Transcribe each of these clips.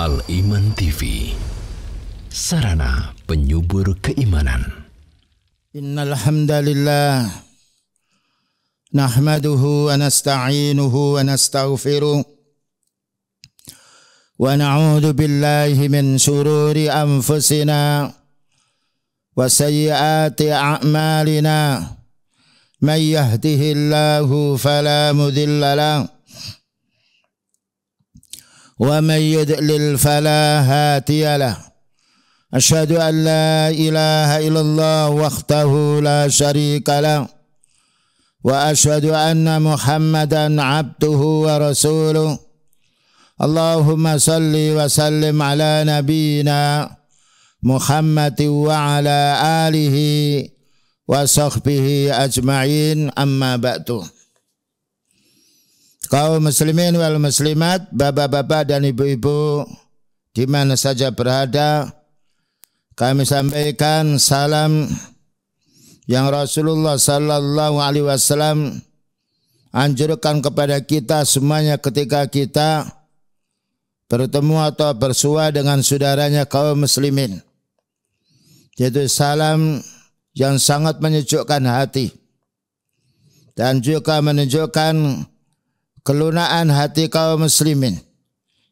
Al-Iman TV, sarana penyubur keimanan. Innal hamdalillah nahmaduhu wa nasta'inuhu wa nastaghfiruh wa na'udzu billahi min shururi anfusina wa sayyiati a'malina. Man yahdihillahu fala mudilla lahu wa man yudlil fala hadiya lahu. Asyhadu an la ilaha illallah wahdahu la syarika lahu wa asyhadu anna Muhammadan abduhu wa rasuluh. Allahumma salli wa sallim ala nabiyyina Muhammadin wa ala alihi wa sahbihi ajma'in, amma ba'du. Kaum muslimin wal muslimat, bapak-bapak dan ibu-ibu di mana saja berada, kami sampaikan salam yang Rasulullah sallallahu alaihi wasallam anjurkan kepada kita semuanya ketika kita bertemu atau bersua dengan saudaranya kaum muslimin, yaitu salam yang sangat menyejukkan hati dan juga menunjukkan kelunaan hati kaum muslimin,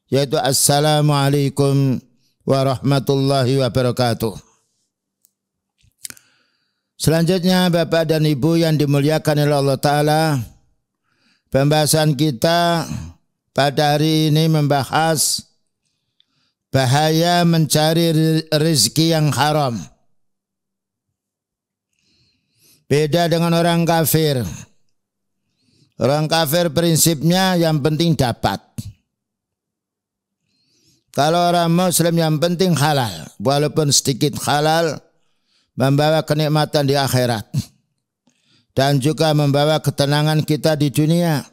yaitu assalamualaikum warahmatullahi wabarakatuh. Selanjutnya Bapak dan Ibu yang dimuliakan oleh Allah Ta'ala, pembahasan kita pada hari ini membahas bahaya mencari rezeki yang haram. Beda dengan orang kafir. Orang kafir prinsipnya yang penting dapat. Kalau orang muslim yang penting halal, walaupun sedikit halal, membawa kenikmatan di akhirat dan juga membawa ketenangan kita di dunia.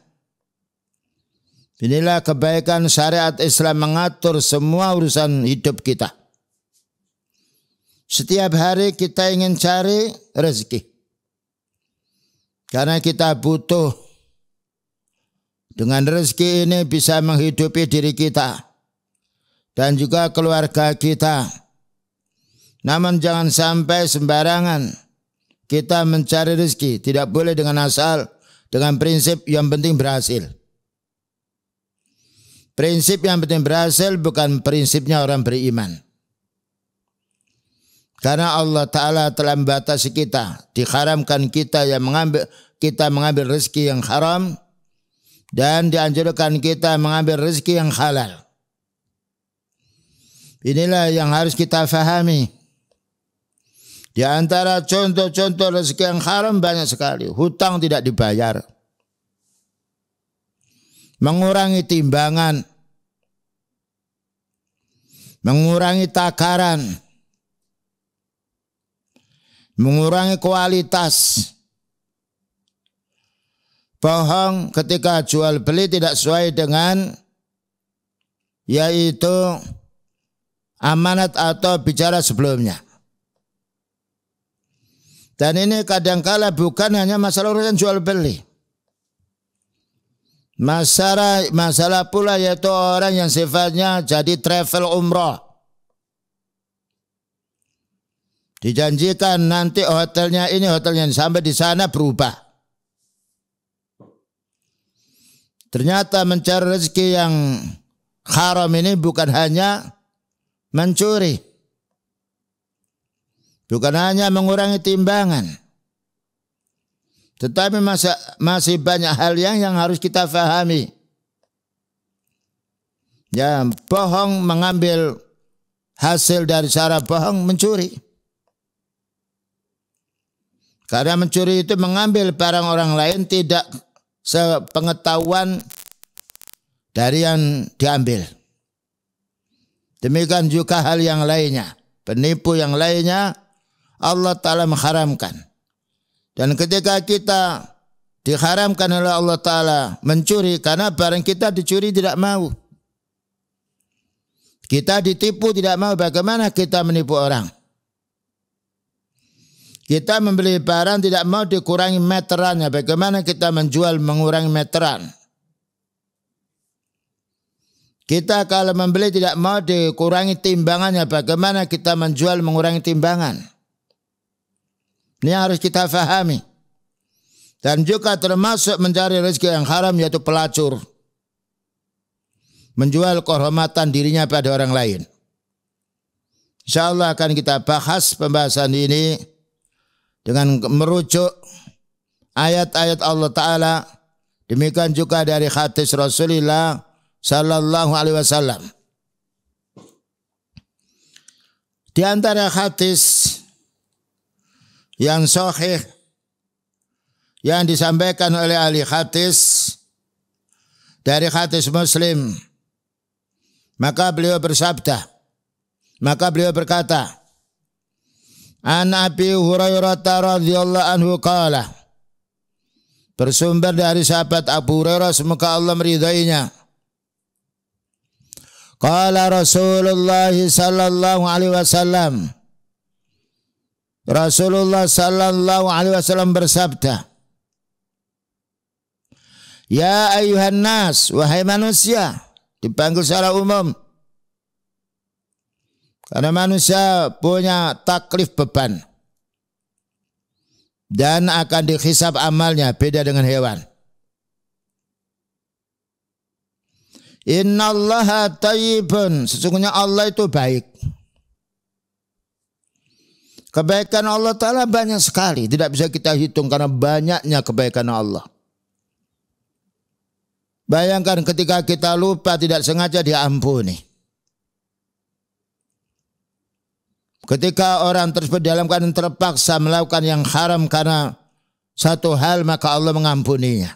Inilah kebaikan syariat Islam mengatur semua urusan hidup kita. Setiap hari kita ingin cari rezeki karena kita butuh. Dengan rezeki ini bisa menghidupi diri kita dan juga keluarga kita. Namun jangan sampai sembarangan kita mencari rezeki. Tidak boleh dengan asal, dengan prinsip yang penting berhasil. Prinsip yang penting berhasil bukan prinsipnya orang beriman. Karena Allah Ta'ala telah membatasi kita. Diharamkan kita mengambil rezeki yang haram, dan dianjurkan kita mengambil rezeki yang halal. Inilah yang harus kita fahami. Di antara contoh-contoh rezeki yang haram banyak sekali. Hutang tidak dibayar, mengurangi timbangan, mengurangi takaran, mengurangi kualitas, bohong ketika jual beli tidak sesuai dengan yaitu amanat atau bicara sebelumnya. Dan ini kadangkala bukan hanya masalah urusan jual beli. Masalah pula yaitu orang yang sifatnya jadi travel umroh. Dijanjikan nanti hotelnya ini, hotelnya ini, sampai di sana berubah. Ternyata mencari rezeki yang haram ini bukan hanya mencuri, bukan hanya mengurangi timbangan, tetapi masih banyak hal yang harus kita fahami. Ya, bohong, mengambil hasil dari cara bohong, mencuri. Karena mencuri itu mengambil barang orang lain tidak sepengetahuan dari yang diambil. Demikian juga hal yang lainnya, penipu yang lainnya Allah Ta'ala mengharamkan. Dan ketika kita diharamkan oleh Allah Ta'ala mencuri, karena barang kita dicuri tidak mau, kita ditipu tidak mau, bagaimana kita menipu orang? Kita membeli barang tidak mau dikurangi meterannya. Bagaimana kita menjual mengurangi meteran? Kita kalau membeli tidak mau dikurangi timbangannya, bagaimana kita menjual mengurangi timbangan? Ini harus kita fahami. Dan juga termasuk mencari rezeki yang haram, yaitu pelacur. Menjual kehormatan dirinya pada orang lain. InsyaAllah akan kita bahas pembahasan ini dengan merujuk ayat-ayat Allah Ta'ala. Demikian juga dari hadis Rasulullah Sallallahu Alaihi Wasallam. Di antara hadis yang sahih yang disampaikan oleh ahli hadis dari hadis Muslim, maka beliau berkata, An Abi Hurairah radhiyallahu anhu qala, bersumber dari sahabat Abu Hurairah semoga Allah meridainya. Qala Rasulullah sallallahu alaihi wasallam, Rasulullah sallallahu alaihi wasallam bersabda, Ya ayuhan nas, wahai manusia, dipanggil secara umum. Karena manusia punya taklif beban. Dan akan dihisab amalnya, beda dengan hewan. Innallaha thayyibun, sesungguhnya Allah itu baik. Kebaikan Allah Ta'ala banyak sekali, tidak bisa kita hitung karena banyaknya kebaikan Allah. Bayangkan ketika kita lupa tidak sengaja diampuni. Ketika orang tersebut dalam keadaan terpaksa melakukan yang haram karena satu hal, maka Allah mengampuninya.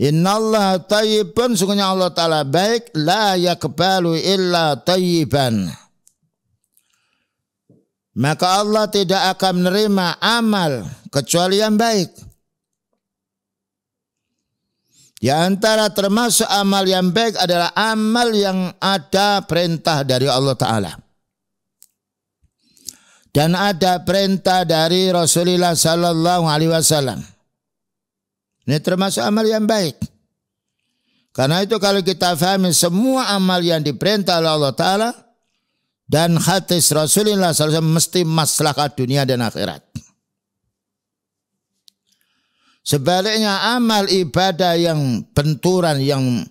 Innallaha thayyibun, sungguhnya Allah Ta'ala baik, la yaqbalu illa thayyiban. Maka Allah tidak akan menerima amal kecuali yang baik. Di antara termasuk amal yang baik adalah amal yang ada perintah dari Allah Ta'ala. Dan ada perintah dari Rasulullah Sallallahu Alaihi Wasallam. Ini termasuk amal yang baik. Karena itu kalau kita fahami semua amal yang diperintah oleh Allah Ta'ala dan hadis Rasulullah SAW mesti maslahat dunia dan akhirat. Sebaliknya amal ibadah yang benturan, yang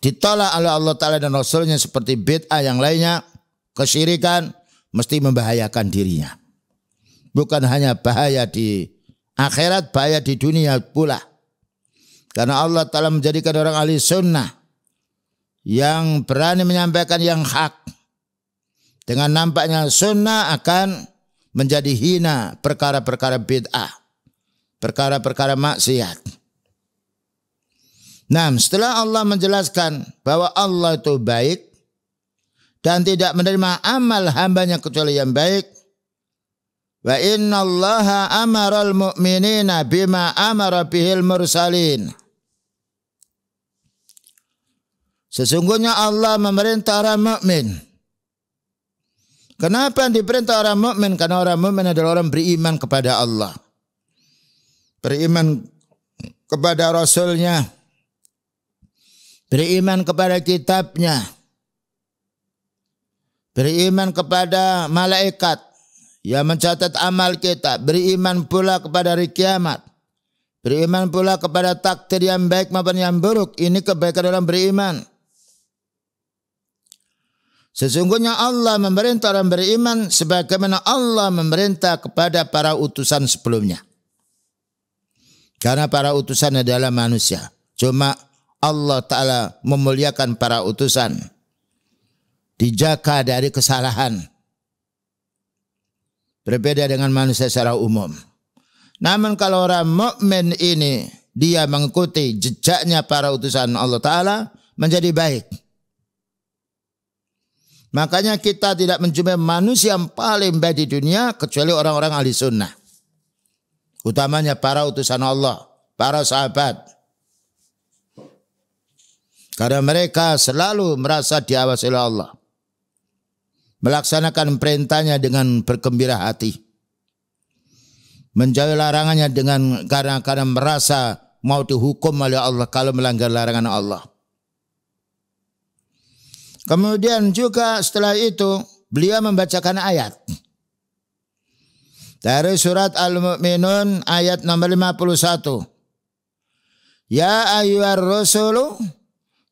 ditolak oleh Allah Ta'ala dan Rasulnya seperti bid'ah yang lainnya, kesyirikan, mesti membahayakan dirinya. Bukan hanya bahaya di akhirat, bahaya di dunia pula. Karena Allah Ta'ala menjadikan orang ahli sunnah yang berani menyampaikan yang hak. Dengan nampaknya sunnah akan menjadi hina perkara-perkara bid'ah, perkara-perkara maksiat. Nah, setelah Allah menjelaskan bahwa Allah itu baik dan tidak menerima amal hambanya kecuali yang baik, wa innallaha amaral mu'minina bima amara bihil mursalin. Sesungguhnya Allah memerintah orang mukmin. Kenapa diperintah orang mukmin? Karena orang mukmin adalah orang beriman kepada Allah, beriman kepada Rasulnya, beriman kepada kitabnya, beriman kepada malaikat yang mencatat amal kita, beriman pula kepada hari kiamat, beriman pula kepada takdir yang baik maupun yang buruk. Ini kebaikan orang beriman. Sesungguhnya Allah memerintah orang beriman sebagaimana Allah memerintah kepada para utusan sebelumnya. Karena para utusan adalah manusia. Cuma Allah Ta'ala memuliakan para utusan, dijaga dari kesalahan. Berbeda dengan manusia secara umum. Namun kalau orang mukmin ini dia mengikuti jejaknya para utusan Allah Ta'ala, menjadi baik. Makanya kita tidak menjumpai manusia yang paling baik di dunia kecuali orang-orang ahli sunnah. Utamanya para utusan Allah, para sahabat. Karena mereka selalu merasa diawasi oleh Allah. Melaksanakan perintahnya dengan bergembira hati. Menjauhi larangannya karena merasa mau dihukum oleh Allah kalau melanggar larangan Allah. Kemudian juga setelah itu beliau membacakan ayat dari surat Al-Mu'minun ayat nomor 51. Ya ayyuhar rasulu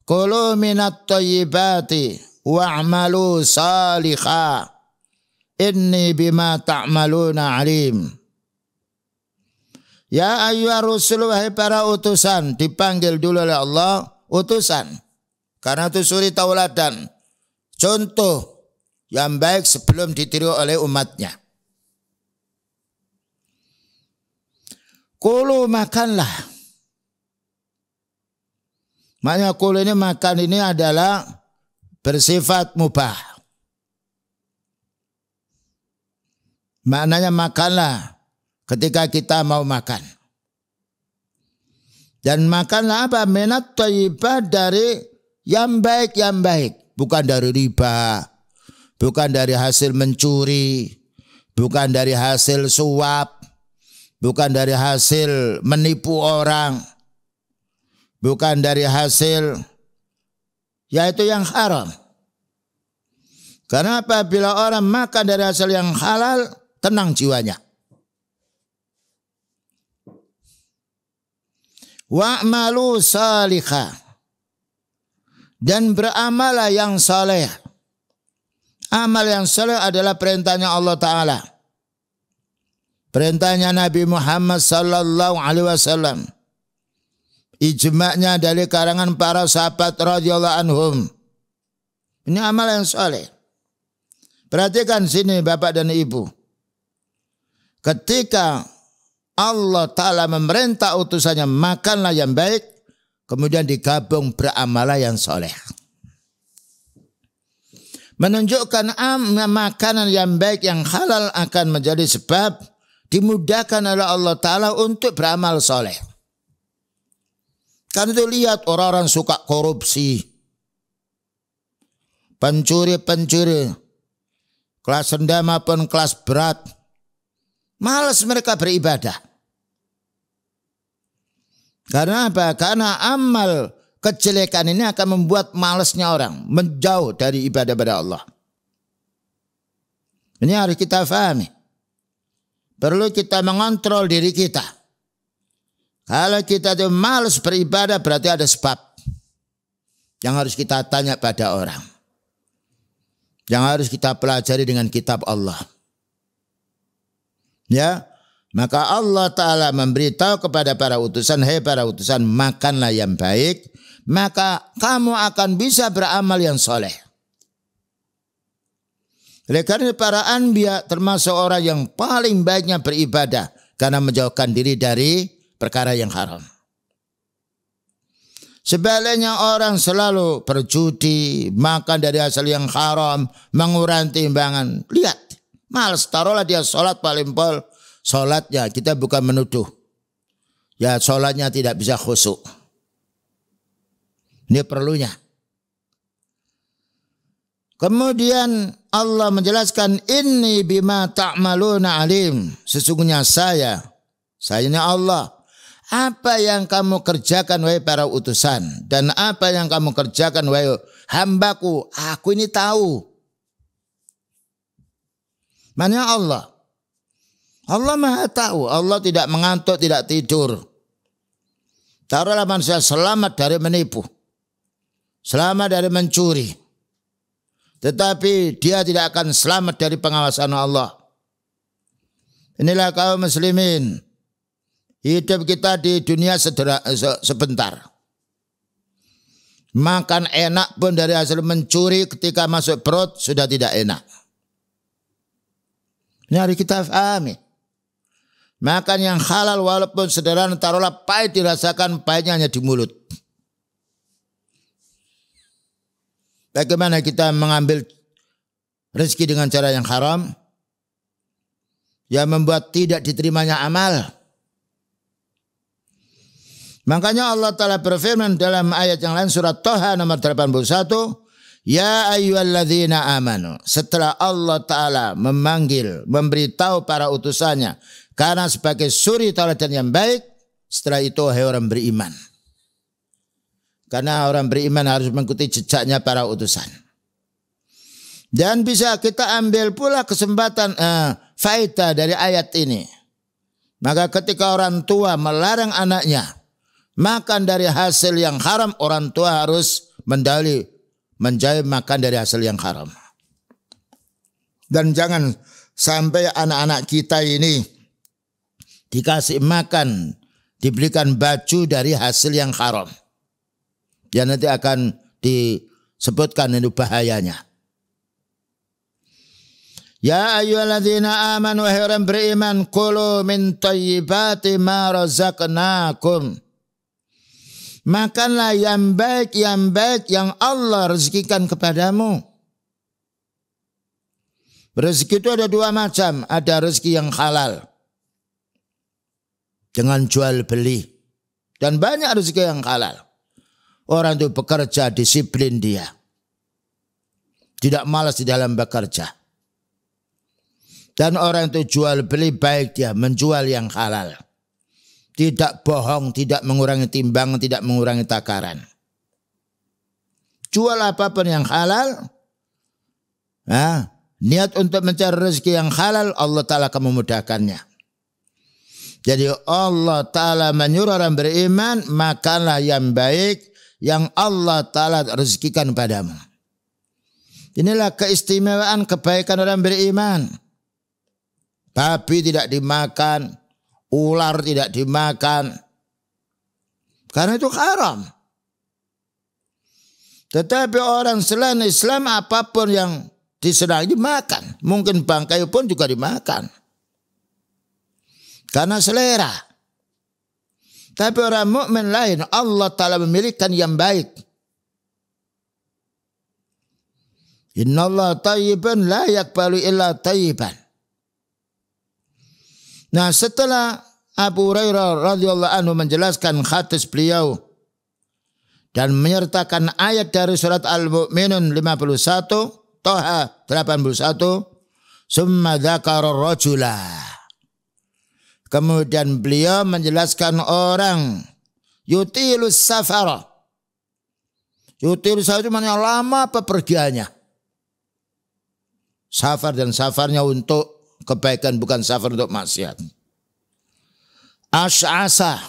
qulu minat thayyibati wa'malu salihah inni bima ta'maluna alim. Ya ayyuhar rasulu, wahai para utusan, dipanggil dulu oleh Allah utusan. Karena itu suri tauladan, contoh yang baik sebelum ditiru oleh umatnya. Kulu, makanlah. Maknanya kulu ini, makan ini adalah bersifat mubah. Maknanya makanlah ketika kita mau makan. Dan makanlah apa? Minat thayyibat, dari yang baik. Bukan dari riba, bukan dari hasil mencuri, bukan dari hasil suap, bukan dari hasil menipu orang, bukan dari hasil yaitu yang haram. Karena apabila orang makan dari hasil yang halal, tenang jiwanya. Wa'malu salihah, dan beramalah yang saleh. Amal yang saleh adalah perintahnya Allah Ta'ala, perintahnya Nabi Muhammad sallallahu alaihi wasallam, ijma'nya dari karangan para sahabat radhiyallahu anhum. Ini amal yang saleh. Perhatikan sini Bapak dan Ibu. Ketika Allah Ta'ala memerintah utusannya makanlah yang baik, kemudian digabung beramalah yang soleh. Menunjukkan makanan yang baik yang halal akan menjadi sebab dimudahkan oleh Allah Ta'ala untuk beramal soleh. Karena itu lihat orang-orang suka korupsi, pencuri-pencuri, kelas rendah maupun kelas berat, malas mereka beribadah. Karena apa? Karena amal kejelekan ini akan membuat malasnya orang menjauh dari ibadah pada Allah. Ini harus kita fahami. Perlu kita mengontrol diri kita. Kalau kita itu malas beribadah, berarti ada sebab yang harus kita tanya pada orang, yang harus kita pelajari dengan kitab Allah. Ya, maka Allah Ta'ala memberitahu kepada para utusan, hei para utusan, makanlah yang baik, maka kamu akan bisa beramal yang soleh. Oleh karena para anbiya termasuk orang yang paling baiknya beribadah, karena menjauhkan diri dari perkara yang haram. Sebaliknya orang selalu berjudi, makan dari hasil yang haram, mengurangi timbangan. Lihat, malas, taruhlah dia sholat paling pol, sholatnya kita bukan menuduh. Ya sholatnya tidak bisa khusyuk. Ini perlunya. Kemudian Allah menjelaskan, inni bima ta'maluna alim. Sesungguhnya sayanya Allah, apa yang kamu kerjakan wahai para utusan, dan apa yang kamu kerjakan wahai hambaku, aku ini tahu. Mana Allah? Allah Maha tahu. Allah tidak mengantuk, tidak tidur. Taruhlah manusia selamat dari menipu, selamat dari mencuri, tetapi dia tidak akan selamat dari pengawasan Allah. Inilah kaum muslimin. Hidup kita di dunia sebentar. Makan enak pun dari hasil mencuri, ketika masuk perut sudah tidak enak. Ini harus kita pahami. Makan yang halal walaupun sederhana, taruhlah pahit dirasakan, pahitnya hanya di mulut. Bagaimana kita mengambil rezeki dengan cara yang haram, yang membuat tidak diterimanya amal. Makanya Allah Ta'ala berfirman dalam ayat yang lain, surat Thaha nomor 81, ya ayyuhalladzina amanu. Setelah Allah Ta'ala memanggil, memberitahu para utusannya karena sebagai suri tauladan yang baik, setelah itu hai orang beriman. Karena orang beriman harus mengikuti jejaknya para utusan. Dan bisa kita ambil pula kesempatan faedah dari ayat ini. Maka ketika orang tua melarang anaknya makan dari hasil yang haram, orang tua harus menjauhi makan dari hasil yang haram. Dan jangan sampai anak-anak kita ini dikasih makan, diberikan baju dari hasil yang haram. Ya nanti akan disebutkan itu bahayanya. Ya ayyuhalladzina amanu wahai orang beriman, kulu min thayyibati ma razaqnakum. Makanlah yang baik yang Allah rezekikan kepadamu. Rezeki itu ada dua macam. Ada rezeki yang halal dengan jual beli. Dan banyak rezeki yang halal. Orang itu bekerja, disiplin dia. Tidak malas di dalam bekerja. Dan orang itu jual beli baik dia, menjual yang halal. Tidak bohong, tidak mengurangi timbangan, tidak mengurangi takaran. Jual apapun yang halal. Niat untuk mencari rezeki yang halal, Allah Ta'ala akan memudahkannya. Jadi Allah Ta'ala menyuruh orang beriman, makanlah yang baik yang Allah Ta'ala rezekikan padamu. Inilah keistimewaan kebaikan orang beriman. Babi tidak dimakan, ular tidak dimakan. Karena itu haram. Tetapi orang selain Islam apapun yang disenangi dimakan. Mungkin bangkai pun juga dimakan. Karena selera. Tapi orang mukmin lain, Allah Ta'ala memilihkan yang baik. Innallaha thayyiban la yaqbalu illa thayyiban. Nah, setelah Abu Hurairah radhiyallahu anhu menjelaskan hadis beliau dan menyertakan ayat dari surat Al-Mu'minun 51, Toha 81, summa dzakara rajula. Kemudian beliau menjelaskan orang yutilus safara. Yutilus safara itu maknanya lama pepergiannya. Safar dan safarnya untuk kebaikan, bukan safar untuk maksiat. Asy'asa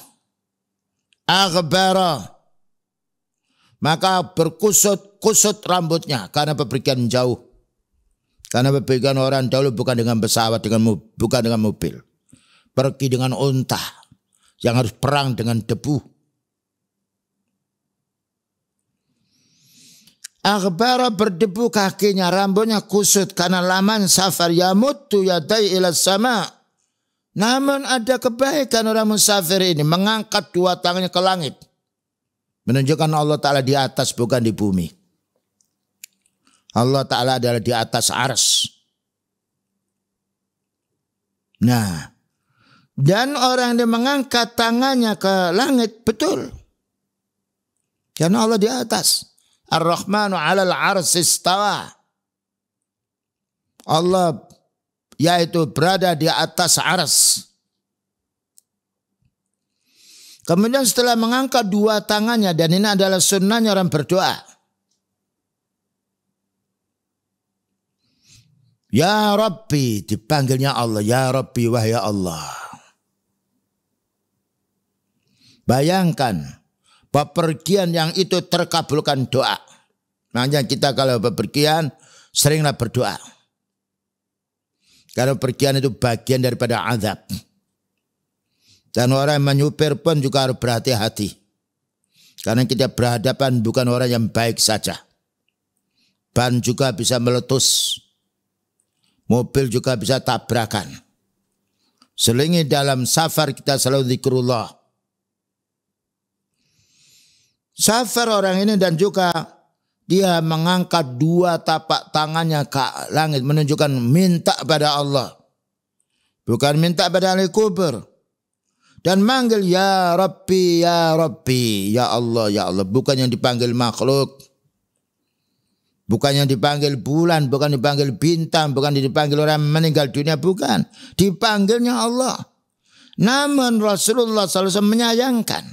aghbara, maka berkusut rambutnya karena bepergian jauh. Karena bepergian orang dahulu bukan dengan pesawat, bukan dengan mobil. Pergi dengan unta yang harus perang dengan debu. Aghbara, berdebu kakinya, rambutnya kusut karena laman safar. Yamuttu yadai ila sama. Namun ada kebaikan orang musafir ini, mengangkat dua tangannya ke langit. Menunjukkan Allah Ta'ala di atas, bukan di bumi. Allah Ta'ala adalah di atas arsy. Nah, dan orang yang mengangkat tangannya ke langit, betul. Karena Allah di atas. Ar-Rahmanu 'alal 'arsy istawa. Allah yaitu berada di atas arsy. Kemudian setelah mengangkat dua tangannya, dan ini adalah sunnahnya orang berdoa. Ya Rabbi, dipanggilnya Allah. Ya Rabbi, wahai Allah. Bayangkan, bepergian yang itu terkabulkan doa. Makanya kita kalau bepergian, seringlah berdoa. Karena pergian itu bagian daripada azab. Dan orang yang menyupir pun juga harus berhati-hati. Karena kita berhadapan bukan orang yang baik saja. Ban juga bisa meletus. Mobil juga bisa tabrakan. Selingi dalam safar kita selalu zikrullah. Safar orang ini dan juga dia mengangkat dua tapak tangannya ke langit. Menunjukkan minta pada Allah. Bukan minta pada ahli kubur. Dan manggil ya Rabbi, ya Rabbi, ya Allah, ya Allah. Bukan yang dipanggil makhluk. Bukan yang dipanggil bulan, bukan dipanggil bintang, bukan dipanggil orang meninggal dunia, bukan. Dipanggilnya Allah. Namun Rasulullah SAW menyayangkan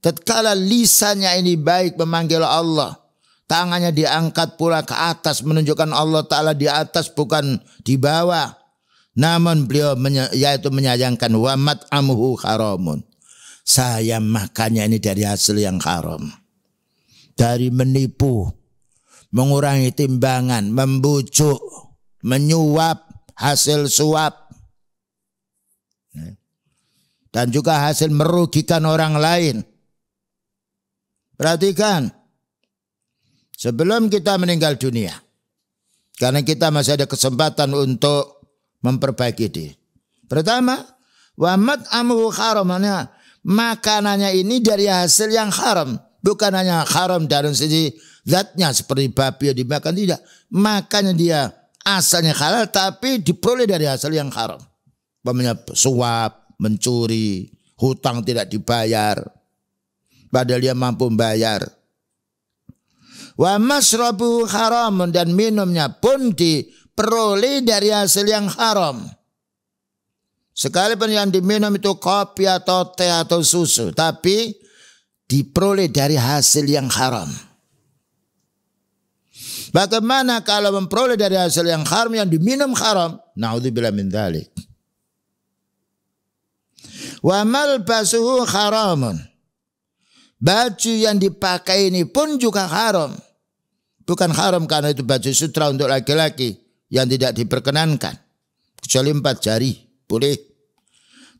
tatkala lisannya ini baik memanggil Allah, tangannya diangkat pula ke atas menunjukkan Allah Ta'ala di atas bukan di bawah. Namun beliau yaitu menyayangkan wa mat'amuhu haramun. Saya makannya ini dari hasil yang haram. Dari menipu, mengurangi timbangan, membujuk, menyuap, hasil suap. Dan juga hasil merugikan orang lain. Perhatikan, sebelum kita meninggal dunia, karena kita masih ada kesempatan untuk memperbaiki diri. Pertama, wa mat'amuhu haram, makanannya ini dari hasil yang haram. Bukan hanya haram dari segi zatnya seperti babi yang dimakan, tidak. Makannya dia asalnya halal tapi diperoleh dari hasil yang haram. Suap, mencuri, hutang tidak dibayar padahal dia mampu membayar. Wa masrabu haram, dan minumnya pun diperoleh dari hasil yang haram. Sekalipun yang diminum itu kopi atau teh atau susu, tapi diperoleh dari hasil yang haram. Bagaimana kalau memperoleh dari hasil yang haram yang diminum haram? Na'udzubillah min dzalik. Wa malbasuhu haramun. Baju yang dipakai ini pun juga haram. Bukan haram karena itu baju sutra untuk laki-laki yang tidak diperkenankan. Kecuali 4 jari, boleh.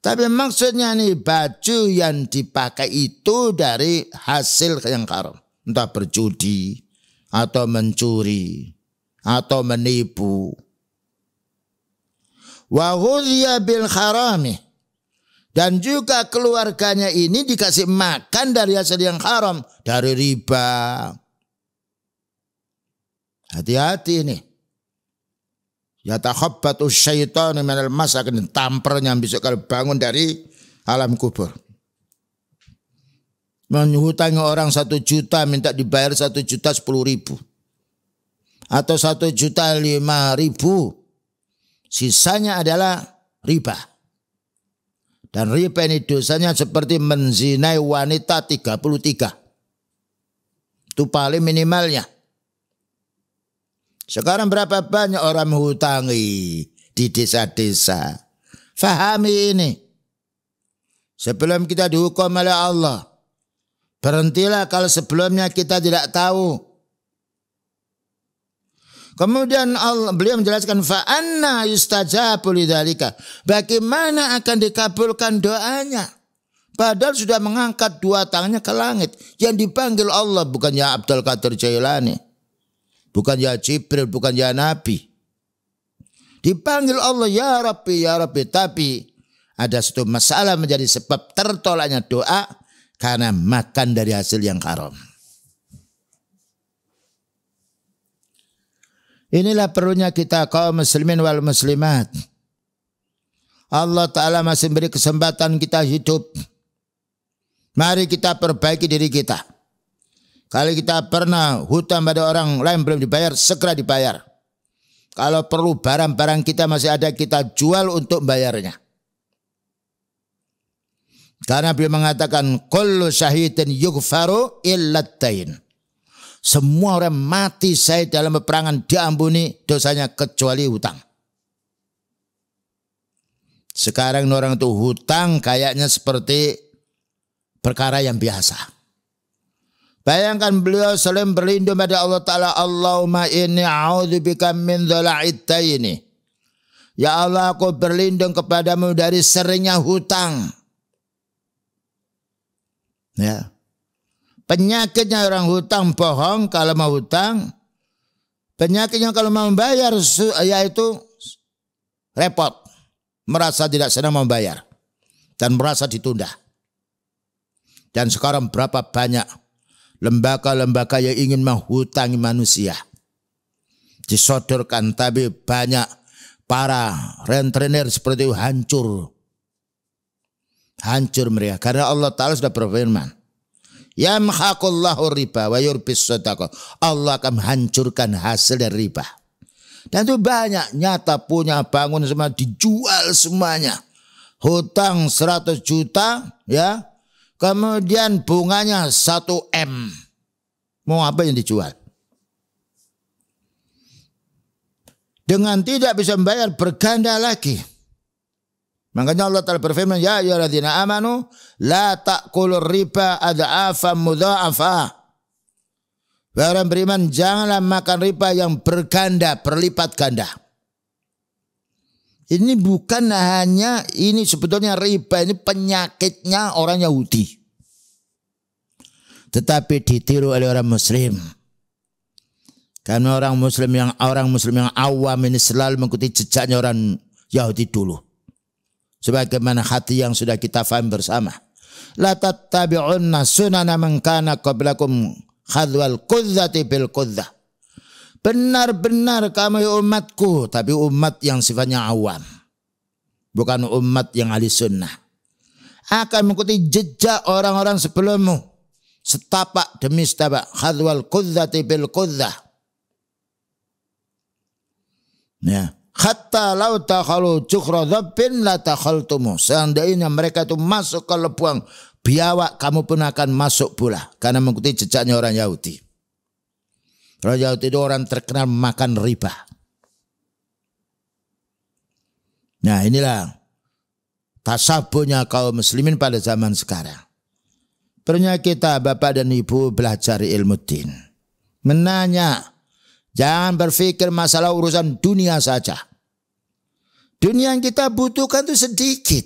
Tapi maksudnya nih baju yang dipakai itu dari hasil yang haram. Entah berjudi, atau mencuri, atau menipu. Wa ghudhiya bil harami. Dan juga keluarganya ini dikasih makan dari hasil yang haram. Dari riba. Hati-hati ini. Yatakhabbatu syaitanu minal mas, akan tampernya besok kalau bangun dari alam kubur. Menghutangi orang 1 juta minta dibayar 1 juta 10.000. Atau 1 juta 5.000. Sisanya adalah riba. Dan riba ini dosanya seperti menzinai wanita 33. Itu paling minimalnya. Sekarang berapa banyak orang menghutangi di desa-desa. Fahami ini. Sebelum kita dihukum oleh Allah, berhentilah kalau sebelumnya kita tidak tahu. Kemudian beliau menjelaskan fa anna yustajabu lidzalika. Bagaimana akan dikabulkan doanya? Padahal sudah mengangkat 2 tangannya ke langit. Yang dipanggil Allah bukan ya Abdul Qadir Jailani. Bukan ya Jibril, bukan ya Nabi. Dipanggil Allah ya Rabbi, ya Rabbi. Tapi ada satu masalah menjadi sebab tertolaknya doa karena makan dari hasil yang haram. Inilah perlunya kita kaum muslimin wal muslimat. Allah Ta'ala masih beri kesempatan kita hidup. Mari kita perbaiki diri kita. Kalau kita pernah hutang pada orang lain belum dibayar, segera dibayar. Kalau perlu barang-barang kita masih ada, kita jual untuk bayarnya. Karena beliau mengatakan kullu syahidin yughfaru illa ad-dain. Semua orang mati syahid dalam peperangan diampuni dosanya kecuali hutang. Sekarang orang itu hutang kayaknya seperti perkara yang biasa. Bayangkan beliau selalu berlindung pada Allah Ta'ala. Allahumma inni a'udzubika min dhala'id daini. Ya Allah, aku berlindung kepadamu dari seringnya hutang. Ya. Penyakitnya orang hutang bohong kalau mau hutang. Penyakitnya kalau mau membayar yaitu repot. Merasa tidak senang membayar. Dan merasa ditunda. Dan sekarang berapa banyak lembaga-lembaga yang ingin menghutangi manusia. Disodorkan, tapi banyak para rentenir seperti itu hancur. Hancur mereka. Karena Allah Ta'ala sudah berfirman. Yamhaqullahu riba wa yurbis shadaqah. Allah akan menghancurkan hasil dari riba. Dan itu banyak. Nyata punya bangun semua dijual semuanya. hutang 100 juta, ya, kemudian bunganya 1 M. Mau apa yang dijual? Dengan tidak bisa membayar, berganda lagi. Makanya Allah Ta'ala berfirman, ya ayyuhalladzina amanu la ta'kulur riba adha'afan mudha'afa. Orang beriman, janganlah makan riba yang berganda, berlipat ganda. Ini bukan hanya, ini sebetulnya riba ini penyakitnya orang Yahudi. Tetapi ditiru oleh orang Muslim. Karena orang Muslim yang awam ini selalu mengikuti jejaknya orang Yahudi dulu. Sebagaimana hati yang sudah kita faham bersama. La tattabi'unna sunana man kana qablakum khadwal qudzati bil qudzah. Benar-benar kamu umatku, tapi umat yang sifatnya awam. Bukan umat yang ahli sunnah. Akan mengikuti jejak orang-orang sebelummu. Setapak demi setapak. Khadwal qudzati bil qudzah. Ya, hatta law takhalu jukhra dhabbin la takhaltumu. Seandainya mereka itu masuk ke lubang biawak, kamu pun akan masuk pula, karena mengikuti jejaknya orang Yahudi. Orang Yahudi itu orang terkenal makan riba. Nah, inilah tasabuhnya kaum muslimin pada zaman sekarang. Perlunya kita Bapak dan Ibu belajar ilmu din. Menanya. Jangan berpikir masalah urusan dunia saja. Dunia yang kita butuhkan itu sedikit.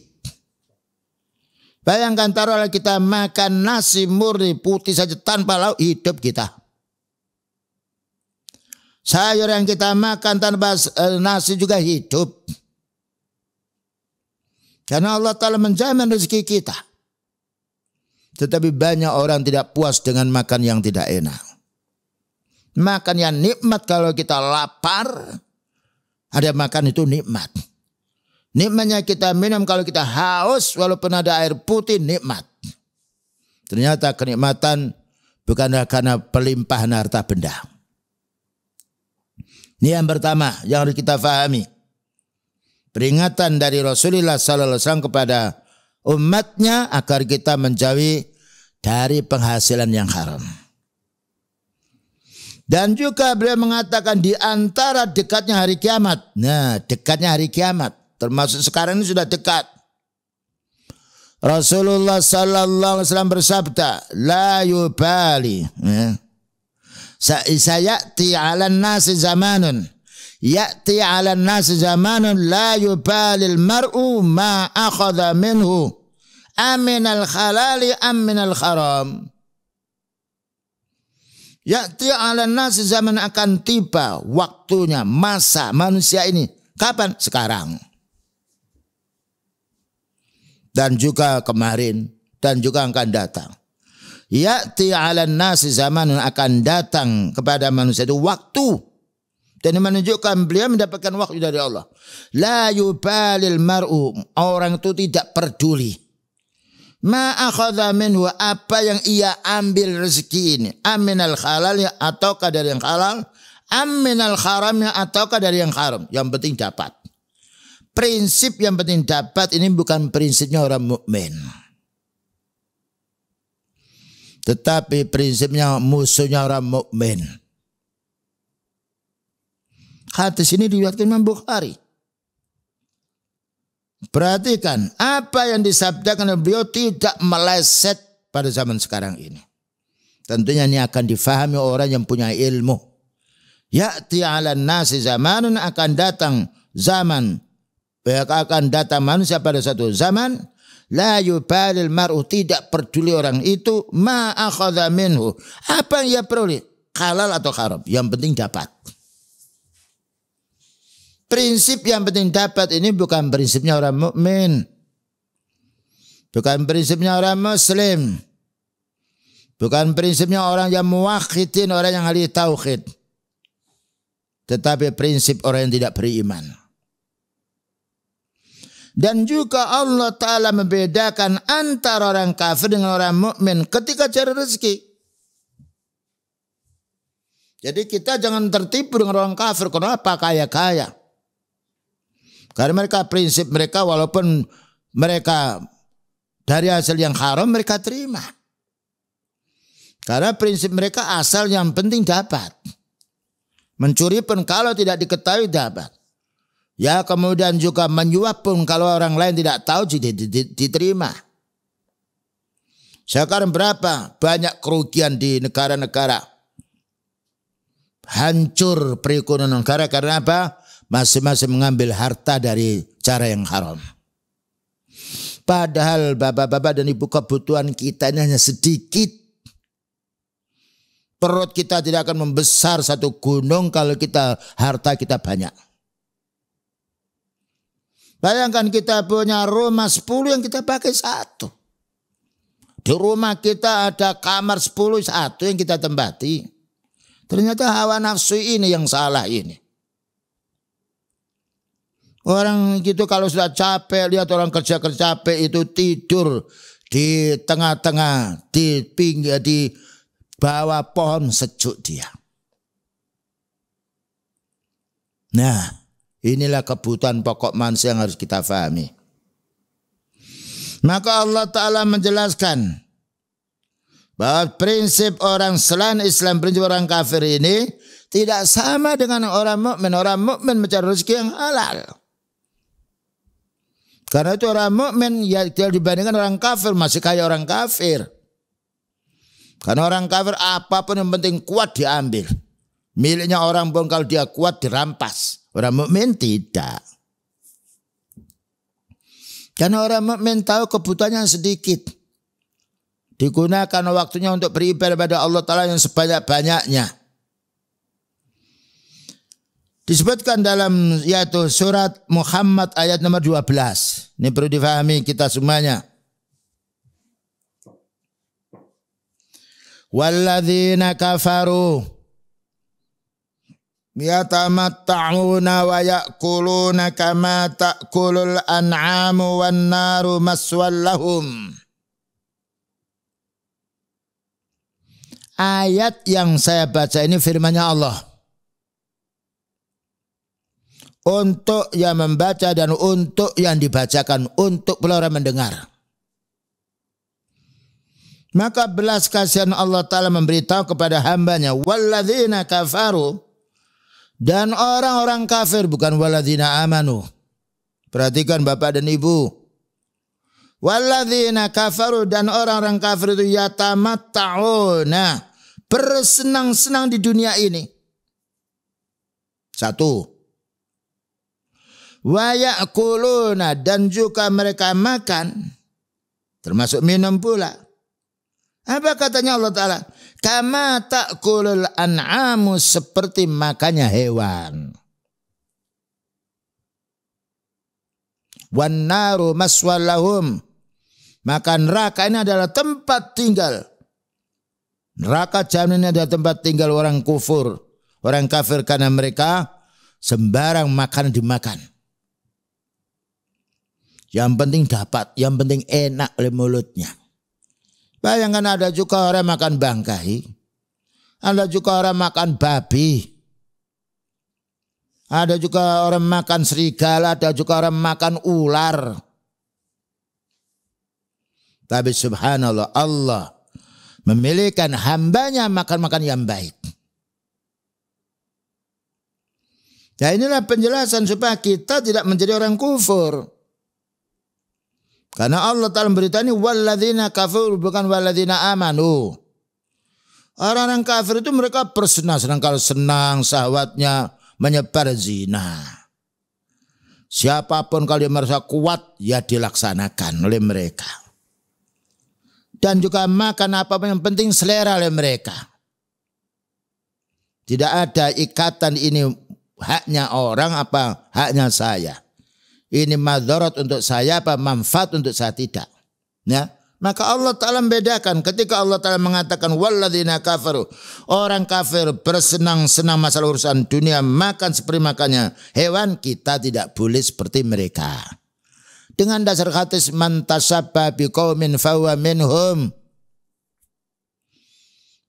Bayangkan taruhlah kita makan nasi murni putih saja tanpa lauk, hidup kita. Sayur yang kita makan tanpa nasi juga hidup. Karena Allah Ta'ala menjamin rezeki kita. Tetapi banyak orang tidak puas dengan makan yang tidak enak. Makan yang nikmat kalau kita lapar, ada makan itu nikmat. Nikmatnya kita minum kalau kita haus, walaupun ada air putih, nikmat. Ternyata kenikmatan bukanlah karena pelimpahan harta benda. Ini yang pertama yang harus kita fahami. Peringatan dari Rasulullah SAW kepada umatnya agar kita menjauhi dari penghasilan yang haram. Dan juga beliau mengatakan di antara dekatnya hari kiamat. Nah, dekatnya hari kiamat. Termasuk sekarang ini sudah dekat. Rasulullah sallallahu alaihi wasallam bersabda, la yubali. Sayati 'alan nasi zamanun. Ya'ti 'alan nasi zamanun la yubali al-mar'u ma akhadha minhu. Amin al-halali amin al-haram. Ya'ti 'alan nasi, zaman akan tiba waktunya, masa manusia ini. Kapan? Sekarang. Dan juga kemarin. Dan juga akan datang. Ya'ti 'alan nasi, zaman akan datang kepada manusia itu waktu. Dan menunjukkan beliau mendapatkan waktu dari Allah. La yubalil mar'u. Orang itu tidak peduli. Ma akhadha minhu, apa yang ia ambil rezeki ini, aminal halal ataukah dari yang halal, aminal haram ataukah dari yang haram, yang penting dapat. Prinsip yang penting dapat ini bukan prinsipnya orang mukmin, tetapi prinsipnya musuhnya orang mukmin. Hadis ini diriwayatkan Imam Bukhari. Perhatikan apa yang disabdakan oleh beliau tidak meleset pada zaman sekarang ini. Tentunya ini akan difahami orang yang punya ilmu. Ya'ti 'alan nasi zamanun, akan datang zaman, akan datang manusia pada satu zaman, la yubalil mar'u, tidak peduli orang itu, ma akhadha minhu, apa yang ia peroleh, halal atau haram, yang penting dapat. Prinsip yang penting dapat ini bukan prinsipnya orang mukmin, bukan prinsipnya orang muslim, bukan prinsipnya orang yang muwahhidin, orang yang ahli tauhid, tetapi prinsip orang yang tidak beriman. Dan juga Allah Ta'ala membedakan antara orang kafir dengan orang mukmin ketika cari rezeki. Jadi kita jangan tertipu dengan orang kafir. Kenapa? Kaya-kaya. Karena mereka prinsip mereka walaupun mereka dari hasil yang haram mereka terima. Karena prinsip mereka asal yang penting dapat. Mencuri pun kalau tidak diketahui dapat. Ya kemudian juga menyuap pun kalau orang lain tidak tahu diterima. Sekarang berapa banyak kerugian di negara-negara. Hancur perekonomian negara karena apa? Masing-masing mengambil harta dari cara yang haram. Padahal bapak-bapak dan ibu kebutuhan kita ini hanya sedikit. Perut kita tidak akan membesar satu gunung kalau harta kita banyak. Bayangkan kita punya rumah 10 yang kita pakai 1. Di rumah kita ada kamar 10, 1 yang kita tempati. Ternyata hawa nafsu ini yang salah ini. Orang gitu kalau sudah capek, lihat orang kerja capek itu tidur di tengah-tengah, di pinggir, di bawah pohon sejuk dia. Nah, inilah kebutuhan pokok manusia yang harus kita pahami. Maka Allah Ta'ala menjelaskan bahwa prinsip orang selain Islam, prinsip orang kafir ini tidak sama dengan orang mukmin. Orang mukmin mencari rezeki yang halal. Karena itu orang mukmin ya dibandingkan orang kafir masih kaya orang kafir. Karena orang kafir apapun yang penting kuat diambil. Miliknya orang pun kalau dia kuat dirampas. Orang mukmin tidak. Karena orang mukmin tahu kebutuhannya sedikit. Digunakan waktunya untuk beribadah pada Allah Ta'ala yang sebanyak-banyaknya. Disebutkan dalam yaitu surat Muhammad ayat nomor 12. Ini perlu difahami kita semuanya. Walladzina kafaru yatamatta'una wa ya'kuluna kama ta'kulul an'amu wan naru maswal lahum. Ayat yang saya baca ini firman-Nya Allah. Untuk yang membaca dan untuk yang dibacakan, untuk pula orang mendengar. Maka belas kasihan Allah Ta'ala memberitahu kepada hambanya, walladzina kafaru, dan orang-orang kafir, bukan walladzina amanu. Perhatikan bapak dan ibu. Walladzina kafaru, dan orang-orang kafir itu yatamatta'una, bersenang-senang di dunia ini. 1. Wa ya'kuluna, dan juga mereka makan, termasuk minum pula. Apa katanya Allah Ta'ala? Kama ta'kulul an'amu, seperti makannya hewan. Wan naru maswal lahum, maka neraka ini adalah tempat tinggal. Neraka jahanam ini adalah tempat tinggal orang kufur, orang kafir, karena mereka sembarang makan dimakan. Yang penting dapat, yang penting enak oleh mulutnya. Bayangkan ada juga orang makan bangkai, ada juga orang makan babi, ada juga orang makan serigala, ada juga orang makan ular. Tapi subhanallah, Allah memilihkan hambanya makan-makan yang baik. Ya inilah penjelasan supaya kita tidak menjadi orang kufur. Karena Allah Ta'ala memberitahu ini walladzina kafir, bukan walladzina amanu. Orang-orang kafir itu mereka bersenang-senang, kalau senang syahwatnya menyebar zina. Siapapun kalau dia merasa kuat ya dilaksanakan oleh mereka. Dan juga makan apapun yang penting selera oleh mereka. Tidak ada ikatan ini haknya orang apa haknya saya. Ini madarat untuk saya apa manfaat untuk saya, tidak. Ya, maka Allah Ta'ala membedakan ketika Allah Ta'ala mengatakan walladzina kafaru, orang kafir bersenang-senang masalah urusan dunia, makan seperti makannya hewan, kita tidak boleh seperti mereka. Dengan dasar hadis man tasabba biqaumin fahuwa minhum.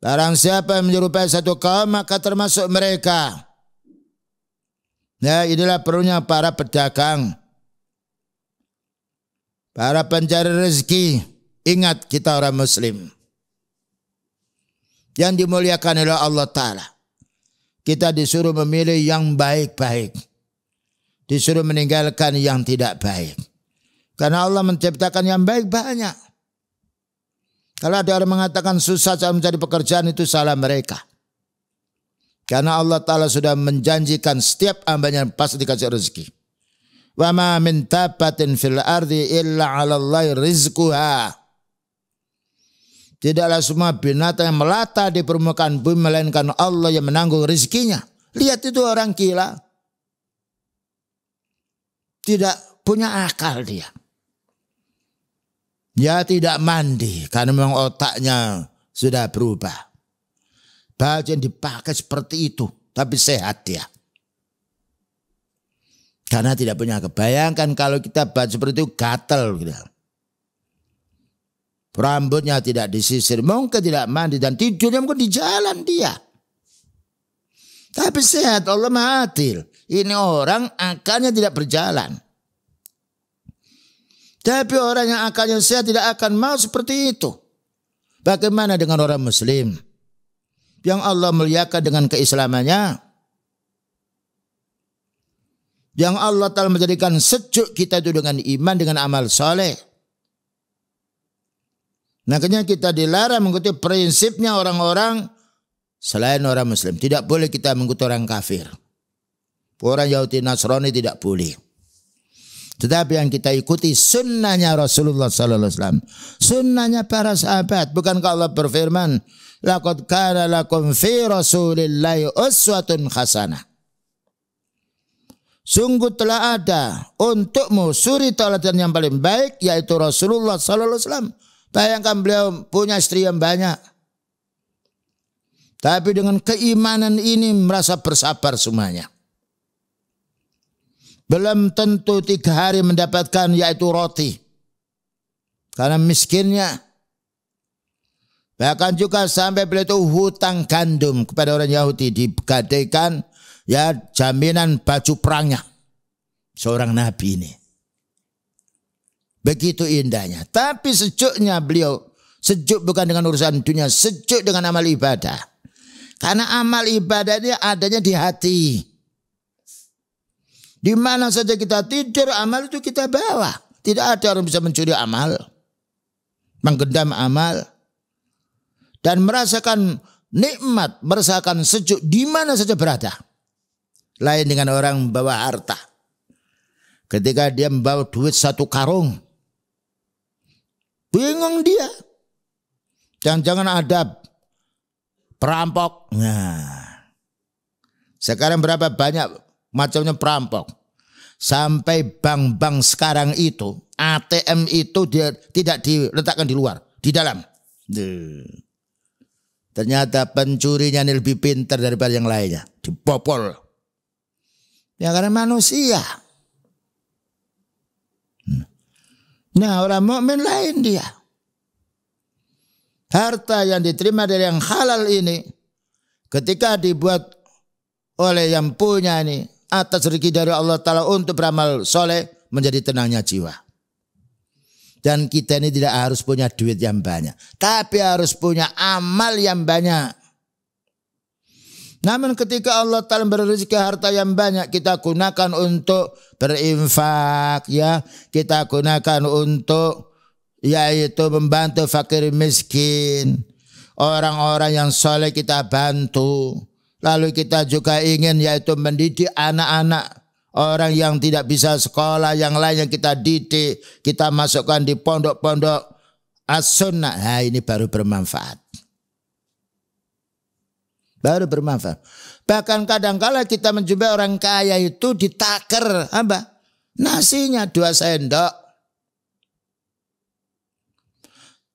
Barang siapa yang menyerupai satu kaum maka termasuk mereka. Ya, inilah perlunya para pedagang. Para pencari rezeki, ingat kita orang Muslim yang dimuliakan oleh Allah Ta'ala. Kita disuruh memilih yang baik-baik, disuruh meninggalkan yang tidak baik. Karena Allah menciptakan yang baik banyak. Kalau ada orang mengatakan susah cara mencari pekerjaan, itu salah mereka. Karena Allah Ta'ala sudah menjanjikan setiap hambanya pasti dikasih rezeki. Wa ma min dabbatin fil ardi illa 'ala Allahi rizquha. Tidaklah semua binatang yang melata di permukaan bumi melainkan Allah yang menanggung rezekinya. Lihat itu orang gila. Tidak punya akal dia. Dia tidak mandi karena memang otaknya sudah berubah. Baju yang dipakai seperti itu, tapi sehat dia. Karena tidak punya kebayangkan kalau kita baju seperti itu gatel gitu. Rambutnya tidak disisir, mungkin tidak mandi dan tidurnya mungkin di jalan dia. Tapi sehat, Allah Maha Adil. Ini orang akalnya tidak berjalan. Tapi orang yang akalnya sehat tidak akan mau seperti itu. Bagaimana dengan orang Muslim yang Allah muliakan dengan keislamannya, yang Allah telah menjadikan sejuk kita itu dengan iman, dengan amal soleh. Makanya kita dilarang mengikuti prinsipnya orang-orang selain orang Muslim. Tidak boleh kita mengikuti orang kafir. Orang Yahudi Nasrani tidak boleh. Tetapi yang kita ikuti sunnahnya Rasulullah sallallahu alaihi wasallam. Sunnahnya para sahabat. Bukankah Allah berfirman, laqad kana lakum fi Rasulillahi uswatun hasanah. Sungguh telah ada untukmu suri tauladan yang paling baik, yaitu Rasulullah sallallahu alaihi wasallam. Bayangkan beliau punya istri yang banyak. Tapi dengan keimanan ini merasa bersabar semuanya. Belum tentu 3 hari mendapatkan yaitu roti. Karena miskinnya. Bahkan juga sampai beliau itu hutang gandum kepada orang Yahudi. Digadaikan ya jaminan baju perangnya. Seorang nabi ini. Begitu indahnya. Tapi sejuknya beliau. Sejuk bukan dengan urusan dunia. Sejuk dengan amal ibadah. Karena amal ibadah ini adanya di hati. Di mana saja kita tidur, amal itu kita bawa. Tidak ada orang bisa mencuri amal. Menggendam amal. Dan merasakan nikmat, merasakan sejuk di mana saja berada. Lain dengan orang membawa harta. Ketika dia membawa duit 1 karung. Bingung dia. Jangan-jangan ada perampok. Nah, sekarang berapa banyak macamnya perampok. Sampai bank-bank sekarang itu, ATM itu dia tidak diletakkan di luar, di dalam. Ternyata pencurinya ini lebih pintar daripada yang lainnya. Dibobol. Ya karena manusia. Nah orang mukmin lain dia. Harta yang diterima dari yang halal ini, ketika dibuat oleh yang punya ini, atas rezeki dari Allah Ta'ala untuk beramal soleh, menjadi tenangnya jiwa. Dan kita ini tidak harus punya duit yang banyak, tapi harus punya amal yang banyak. Namun ketika Allah Ta'ala beri rezeki harta yang banyak, kita gunakan untuk berinfak, ya, kita gunakan untuk yaitu membantu fakir miskin, orang-orang yang soleh kita bantu. Lalu kita juga ingin yaitu mendidik anak-anak orang yang tidak bisa sekolah, yang lain yang kita didik, kita masukkan di pondok-pondok as-sunnah. Nah, ini baru bermanfaat. Baru bermanfaat. Bahkan kadang-kala kita menjumpai orang kaya itu ditaker apa? Nasinya 2 sendok.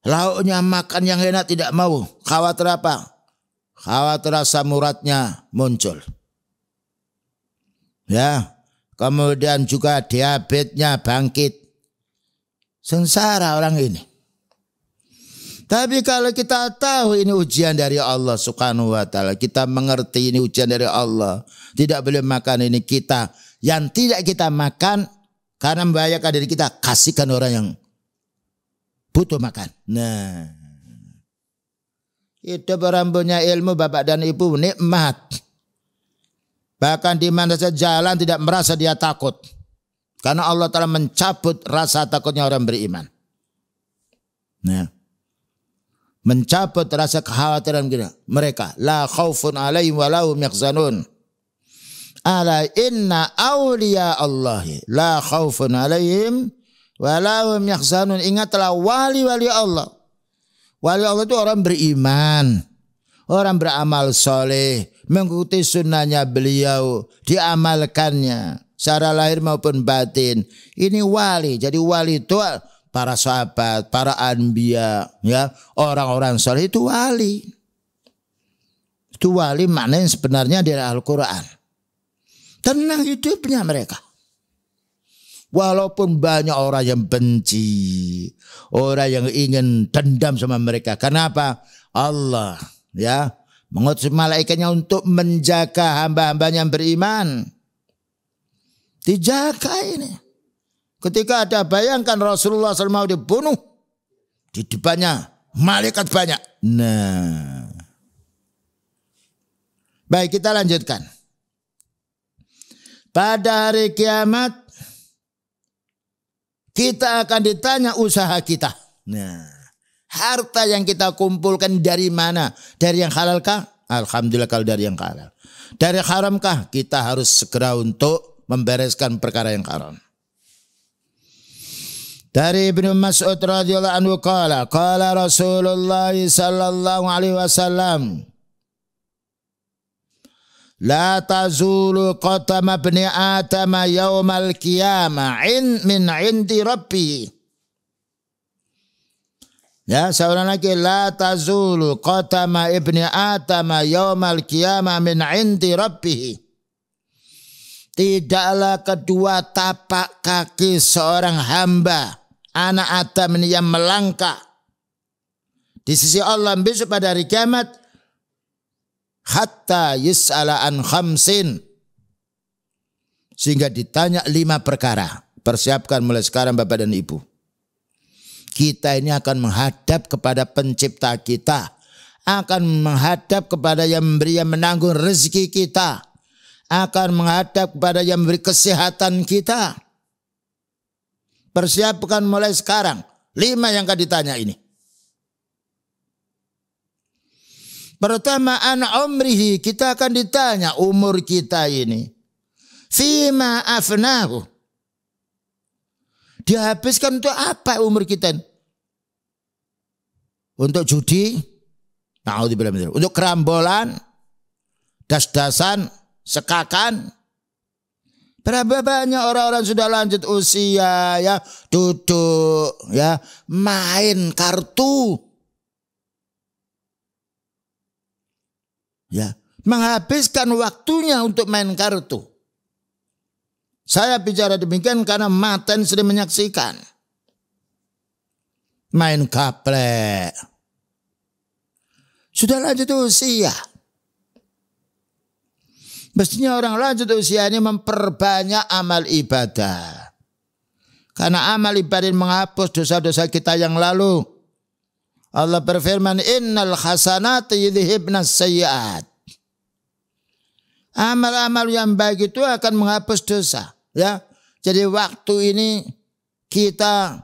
Lauknya makan yang enak tidak mau. Khawatir apa? Khawatir asam uratnya muncul. Ya, kemudian juga diabetesnya bangkit. Sengsara orang ini. Tapi kalau kita tahu ini ujian dari Allah Subhanahu wa Ta'ala, kita mengerti ini ujian dari Allah, tidak boleh makan ini kita. Yang tidak kita makan karena membahayakan diri kita, kasihkan orang yang butuh makan. Nah, hidup orang punya ilmu Bapak dan Ibu nikmat. Bahkan di mana saja jalan tidak merasa dia takut. Karena Allah telah mencabut rasa takutnya orang beriman. Nah, mencabut rasa kekhawatiran mereka. La khaufun alaihim wa lahum yahzanun. Ala inna awliya Allahi la khaufun alaihim wa lahum yahzanun. Ingatlah wali-wali Allah. Wali Allah itu orang beriman, orang beramal soleh, mengikuti sunnahnya beliau, diamalkannya secara lahir maupun batin. Ini wali. Jadi wali itu para sahabat, para anbiya, ya, orang-orang soleh itu wali. Itu wali maknanya sebenarnya dari Al-Quran. Tenang hidupnya mereka. Walaupun banyak orang yang benci, orang yang ingin dendam sama mereka. Kenapa? Allah ya mengutus malaikatnya untuk menjaga hamba-hambanya yang beriman. Dijaga ini. Ketika ada bayangkan Rasulullah SAW mau dibunuh, di depannya malaikat banyak. Nah, baik, kita lanjutkan. Pada hari kiamat kita akan ditanya usaha kita. Nah, harta yang kita kumpulkan dari mana? Dari yang halalkah? Alhamdulillah kalau dari yang halal. Dari haramkah? Kita harus segera untuk membereskan perkara yang haram. Dari Ibnu Mas'ud radhiyallahu anhu qala Rasulullah sallallahu alaihi wasallam, la tazulu qatama ibni Adam yaumal qiyamah min indi rabbi. Ya, seorang lagi, la tazulu qatama ibni Adam yaumal qiyamah min indi rabbi. Tidaklah kedua tapak kaki seorang hamba anak Adam ini yang melangkah di sisi Allah besok pada hari kiamat hatta yus'ala an khamsin, sehingga ditanya 5 perkara. Persiapkan mulai sekarang Bapak dan Ibu. Kita ini akan menghadap kepada pencipta kita, akan menghadap kepada yang memberi, yang menanggung rezeki kita, akan menghadap kepada yang memberi kesehatan kita. Persiapkan mulai sekarang 5 yang akan ditanya ini. Pertama, an umrihi, kita akan ditanya umur kita ini. Fima afnahu, dihabiskan untuk apa umur kita ini? Untuk judi, untuk kerambolan, das-dasan, sekakan. Berapa banyak orang-orang sudah lanjut usia ya, duduk ya, main kartu. Ya, menghabiskan waktunya untuk main kartu. Saya bicara demikian karena mata sering menyaksikan. Main gaplek. Sudah lanjut usia. Mestinya orang lanjut usia ini memperbanyak amal ibadah. Karena amal ibadah menghapus dosa-dosa kita yang lalu. Allah berfirman, innal hasanati yudhibnas sayyi'at. Amal-amal yang baik itu akan menghapus dosa. Ya, jadi waktu ini kita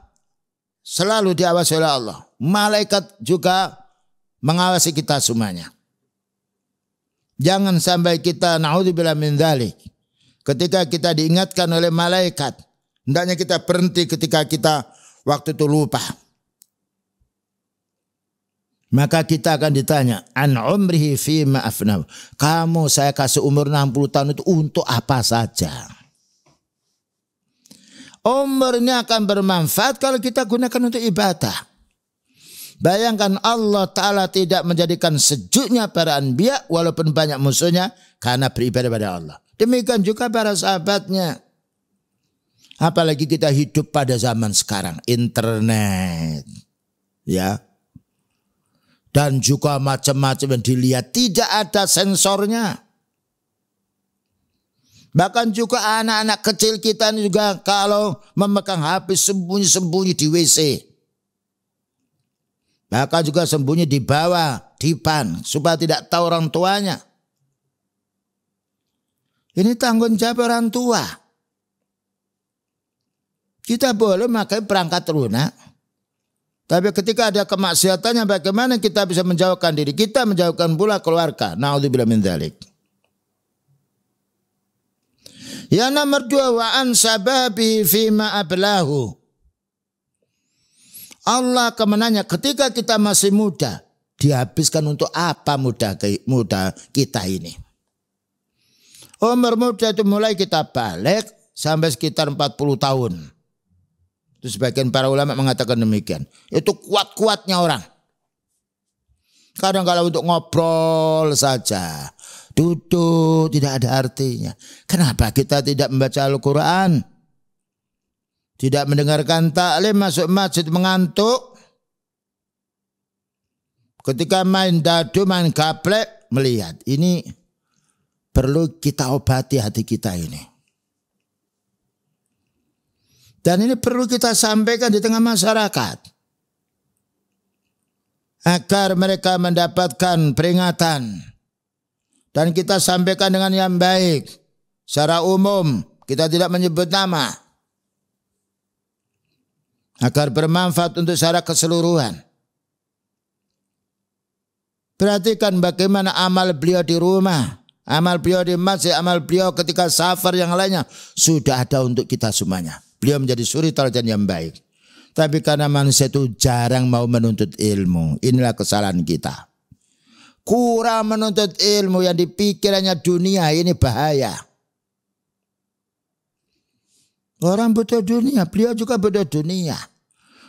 selalu diawasi oleh Allah. Malaikat juga mengawasi kita semuanya. Jangan sampai kita naudzubillah min dzalik. Ketika kita diingatkan oleh malaikat, hendaknya kita berhenti ketika kita waktu itu lupa. Maka kita akan ditanya, an umrihi fima afnahu. Kamu saya kasih umur 60 tahun itu untuk apa saja? Umur ini akan bermanfaat kalau kita gunakan untuk ibadah. Bayangkan Allah Ta'ala tidak menjadikan sejuknya para anbiya walaupun banyak musuhnya karena beribadah pada Allah. Demikian juga para sahabatnya. Apalagi kita hidup pada zaman sekarang, internet. Ya. Dan juga macam-macam yang dilihat, tidak ada sensornya. Bahkan juga anak-anak kecil kita juga kalau memegang HP sembunyi-sembunyi di WC. Bahkan juga sembunyi di bawah dipan supaya tidak tahu orang tuanya. Ini tanggung jawab orang tua. Kita boleh memakai perangkat lunak. Tapi ketika ada kemaksiatannya, bagaimana kita bisa menjauhkan diri kita, menjauhkan pula keluarga. Na'udzubillah min dzalik. Yang nomor 2, wa an sababi fima ablahu. Allah akan menanya, ketika kita masih muda, dihabiskan untuk apa muda kita ini? Umur muda itu mulai kita balik sampai sekitar 40 tahun. Itu sebagian para ulama mengatakan demikian. Itu kuat-kuatnya orang. Kadang kalau untuk ngobrol saja, duduk tidak ada artinya. Kenapa kita tidak membaca Al-Quran? Tidak mendengarkan taklim, masuk masjid mengantuk. Ketika main dadu, main gaplek, melihat. Ini perlu kita obati hati kita ini. Dan ini perlu kita sampaikan di tengah masyarakat. Agar mereka mendapatkan peringatan. Dan kita sampaikan dengan yang baik. Secara umum, kita tidak menyebut nama. Agar bermanfaat untuk secara keseluruhan. Perhatikan bagaimana amal beliau di rumah, amal beliau di masjid, amal beliau ketika safar yang lainnya. Sudah ada untuk kita semuanya. Beliau menjadi suri tauladan yang baik. Tapi karena manusia itu jarang mau menuntut ilmu. Inilah kesalahan kita. Kurang menuntut ilmu, yang dipikirannya dunia, ini bahaya. Orang butuh dunia, beliau juga butuh dunia.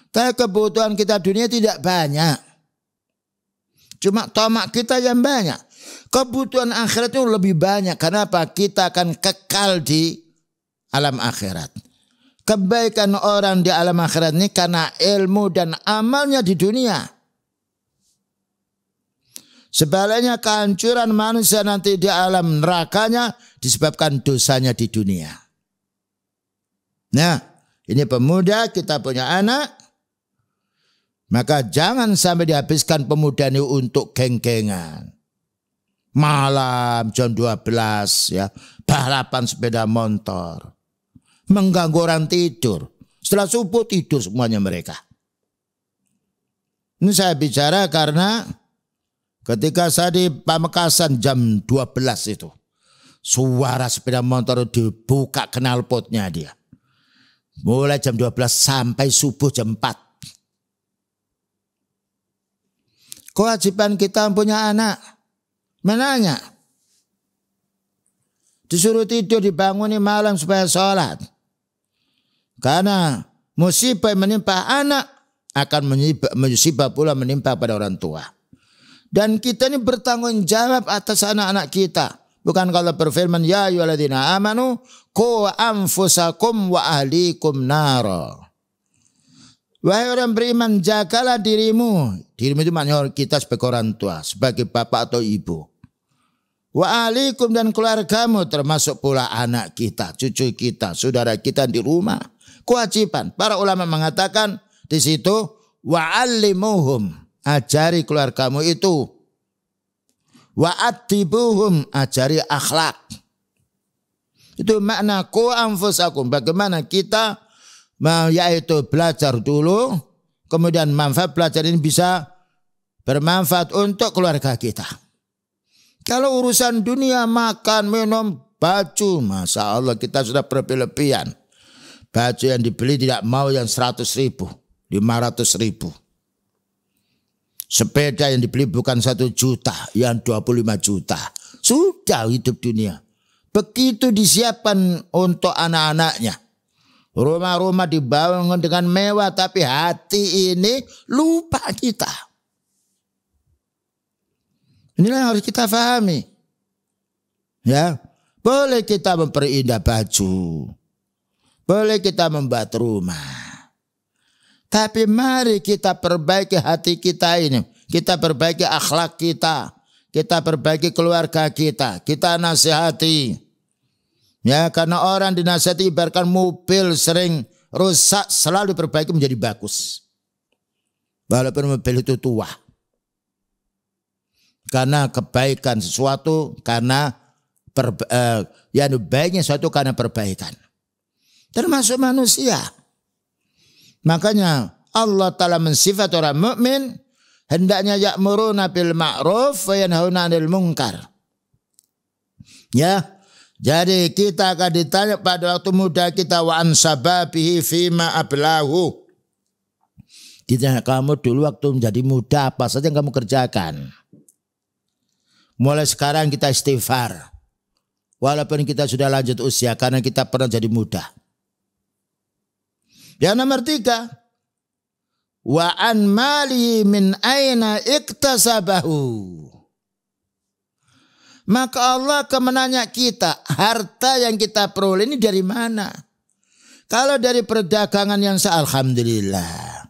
Tapi kebutuhan kita dunia tidak banyak. Cuma tamak kita yang banyak. Kebutuhan akhirat itu lebih banyak. Kenapa? Kita akan kekal di alam akhirat. Kebaikan orang di alam akhirat ini karena ilmu dan amalnya di dunia. Sebaliknya kehancuran manusia nanti di alam nerakanya disebabkan dosanya di dunia. Nah, ini pemuda, kita punya anak, maka jangan sampai dihabiskan pemuda ini untuk geng-gengan. Malam jam 12 ya, balapan sepeda motor. Mengganggu orang tidur. Setelah subuh tidur semuanya mereka. Ini saya bicara karena ketika saya di Pamekasan jam 12 itu, suara sepeda motor dibuka knalpotnya dia. Mulai jam 12 sampai subuh jam 4. Kewajiban kita punya anak. Menanya. Disuruh tidur, dibanguni malam supaya sholat. Karena musibah yang menimpa anak akan musibah pula menimpa pada orang tua. Dan kita ini bertanggung jawab atas anak-anak kita. Bukan kalau berfirman, ya ayyuhalladzina amanu qu anfusakum wa ahlikum nara. Wahai orang beriman, jagalah dirimu. Dirimu itu maknanya kita sebagai orang tua, sebagai bapak atau ibu. Wa ahlikum dan keluargamu, termasuk pula anak kita, cucu kita, saudara kita di rumah. Kewajiban. Para ulama mengatakan di situ, wa'allimuhum, ajari keluargamu itu. Wa'adibuhum, ajari akhlak. Itu makna qu anfusakum. Bagaimana kita yaitu belajar dulu, kemudian manfaat belajar ini bisa bermanfaat untuk keluarga kita. Kalau urusan dunia, makan, minum, baju, Masya Allah kita sudah berlebihan. Baju yang dibeli tidak mau yang 100.000, 500.000. Sepeda yang dibeli bukan 1 juta, yang 25 juta. Sudah hidup dunia. Begitu disiapkan untuk anak-anaknya. Rumah-rumah dibangun dengan mewah, tapi hati ini lupa kita. Inilah yang harus kita pahami. Ya, boleh kita memperindah baju. Boleh kita membuat rumah. Tapi mari kita perbaiki hati kita ini. Kita perbaiki akhlak kita. Kita perbaiki keluarga kita. Kita nasihati. Ya, karena orang dinasihati ibaratkan mobil sering rusak, selalu perbaiki menjadi bagus. Walaupun mobil itu tua. Karena kebaikan sesuatu, karena baiknya sesuatu karena perbaikan. Termasuk manusia. Makanya Allah Ta'ala mensifat orang mukmin hendaknya ya'muruna bil ma'ruf wa yanhauna 'anil munkar. Ya. Jadi kita akan ditanya pada waktu muda kita wa an sababihi fima ablahu. Ditanya, kamu dulu waktu menjadi muda apa saja yang kamu kerjakan? Mulai sekarang kita istighfar. Walaupun kita sudah lanjut usia karena kita pernah jadi muda. Yang nomor 3. Wa an mali min aina iktasabahu. Maka Allah akan menanya kita, harta yang kita peroleh ini dari mana? Kalau dari perdagangan yang sah, alhamdulillah.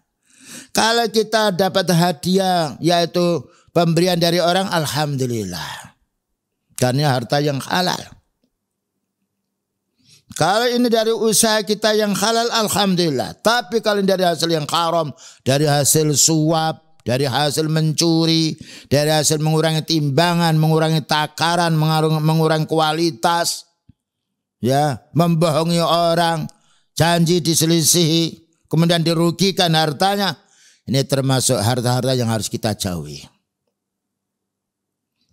Kalau kita dapat hadiah, yaitu pemberian dari orang, alhamdulillah. Karena harta yang halal. Kalau ini dari usaha kita yang halal, alhamdulillah. Tapi kalau dari hasil yang haram, dari hasil suap, dari hasil mencuri, dari hasil mengurangi timbangan, mengurangi takaran, mengurangi kualitas, ya, membohongi orang, janji diselisihi, kemudian dirugikan hartanya. Ini termasuk harta-harta yang harus kita jauhi.